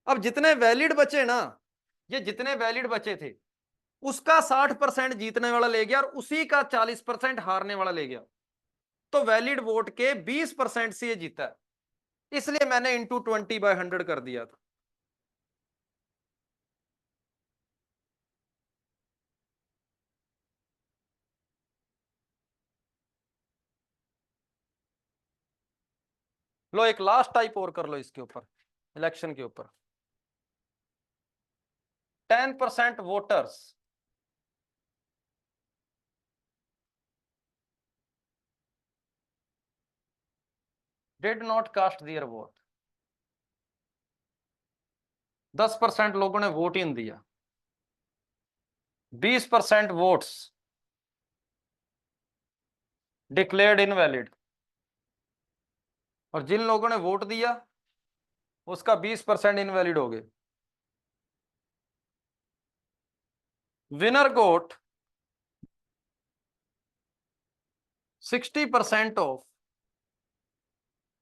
[SPEAKER 1] अब जितने वैलिड बचे ना, ये जितने वैलिड बचे थे, उसका 60% जीतने वाला ले गया, और उसी का 40% हारने वाला ले गया, तो वैलिड वोट के 20% से ये जीता है। इसलिए मैंने इंटू 20/100 कर दिया था। लो एक लास्ट टाइप और कर लो इसके ऊपर। इलेक्शन के ऊपर 10% voters did not cast their vote. 10% लोगों ने वोट ही नहीं दिया। 20% वोट्स डिक्लेयर्ड इनवैलिड। और जिन लोगों ने वोट दिया उसका 20% इनवैलिड हो गए। Winner got 60% of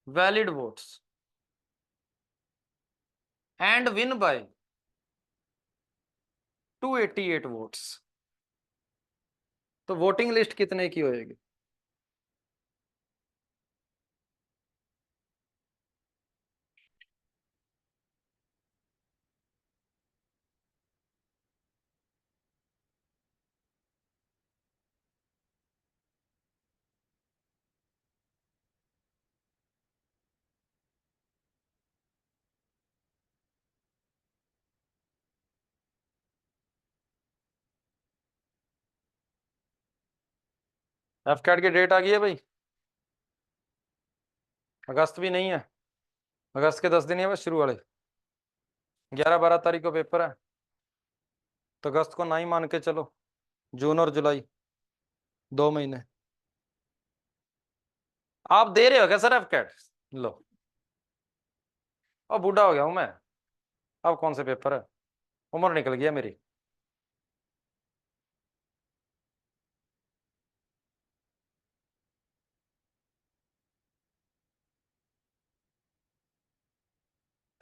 [SPEAKER 1] valid votes and win by 288 votes. तो वोटिंग लिस्ट कितने की होएगी? एफ कैट की डेट आ गई है भाई। अगस्त भी नहीं है, अगस्त के 10 दिन है बस शुरू वाले। 11-12 तारीख को पेपर है, तो अगस्त को ना ही मान के चलो। जून और जुलाई 2 महीने। आप दे रहे हो क्या सर एफ कैट? लो, अब बूढ़ा हो गया हूं मैं, अब कौन से पेपर है, उम्र निकल गया मेरी।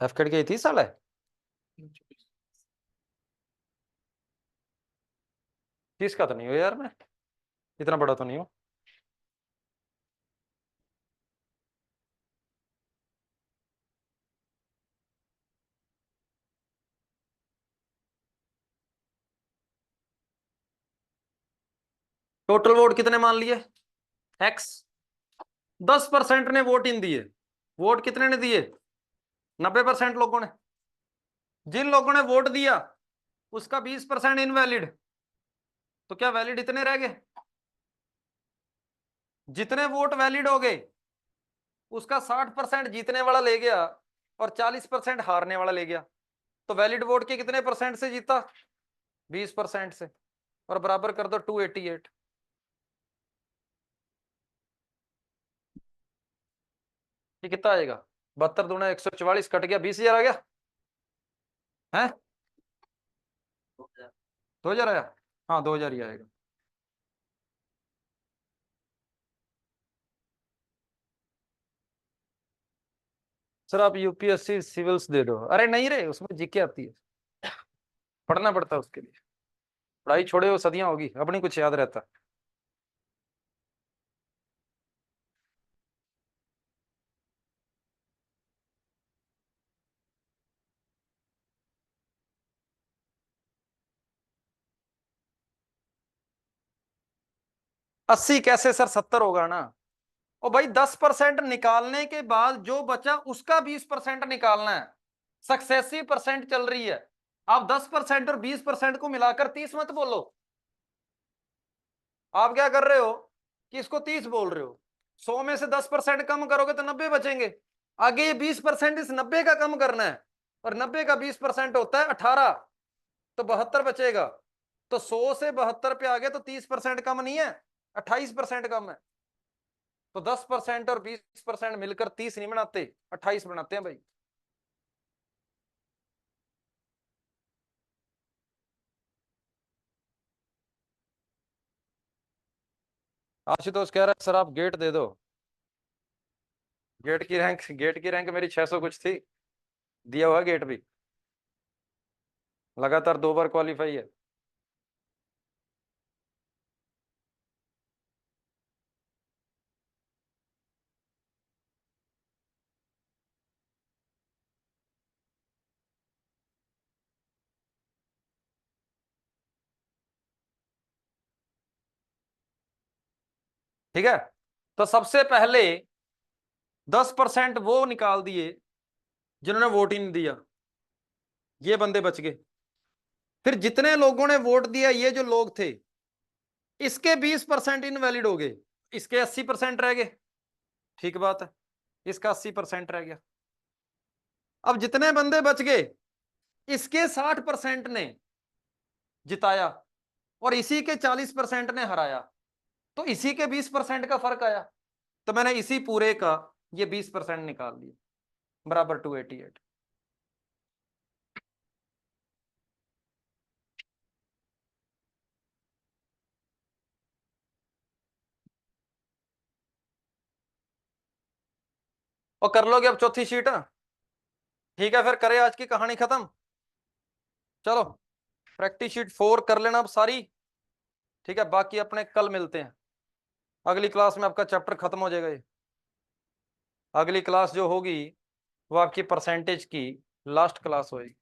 [SPEAKER 1] एफ कैट के 30 साल है। 30 का तो नहीं हो यार, मैं इतना बड़ा तो नहीं हूँ। टोटल वोट कितने मान लिए? एक्स। 10% ने वोट इन दिए। वोट कितने ने दिए? 90% लोगों ने। जिन लोगों ने वोट दिया उसका 20% इनवैलिड। तो क्या वैलिड इतने रह गए? जितने वोट वैलिड हो गए उसका 60% जीतने वाला ले गया और 40% हारने वाला ले गया। तो वैलिड वोट के कितने परसेंट से जीता? 20% से। और बराबर कर दो 288। ये कितना आएगा? 72 × 144 कट गया, 20,000 आ गया है। 2,000 आया। हाँ 2,000 ही आएगा। सर आप यूपीएससी सिविल्स दे दो। अरे नहीं रे, उसमें जीके आती है, पढ़ना पड़ता है उसके लिए। पढ़ाई छोड़े वो सदियां होगी, अपनी कुछ याद रहता। 80 कैसे सर, 70 होगा ना। ओ भाई 10% निकालने के बाद जो बचा उसका 20% निकालना है। सक्सेसिव परसेंट चल रही है। आप 10% और 20% को मिलाकर 30 मत बोलो। आप क्या कर रहे हो कि इसको 30 बोल रहे हो। 100 में से 10% कम करोगे तो 90 बचेंगे। आगे ये 20% इस 90 का कम करना है। और 90 का 20% होता है 18। तो 72 बचेगा। तो 100 से 72 पे आ गए तो 30% कम नहीं है, 28% कम है। तो 10% और 20% मिलकर 30 नहीं बनाते, 28 बनाते हैं भाई। आशुतोष कह रहा है सर आप गेट दे दो। गेट की रैंक मेरी 600 कुछ थी, दिया हुआ गेट भी, लगातार 2 बार क्वालिफाई है। ठीक है, तो सबसे पहले 10% वो निकाल दिए जिन्होंने वोट ही नहीं दिया, ये बंदे बच गए। फिर जितने लोगों ने वोट दिया, ये जो लोग थे, इसके 20% इनवैलिड हो गए, इसके 80% रह गए। ठीक बात है, इसका 80% रह गया। अब जितने बंदे बच गए, इसके 60% ने जिताया और इसी के 40% ने हराया, तो इसी के 20% का फर्क आया। तो मैंने इसी पूरे का ये 20% निकाल दिया, बराबर 288। और कर लोगे अब चौथी शीट? ठीक है, फिर करें आज की कहानी खत्म। चलो प्रैक्टिस शीट 4 कर लेना अब सारी। ठीक है, बाकी अपने कल मिलते हैं। अगली क्लास में आपका चैप्टर खत्म हो जाएगा ये। अगली क्लास जो होगी वो आपकी परसेंटेज की लास्ट क्लास होगी।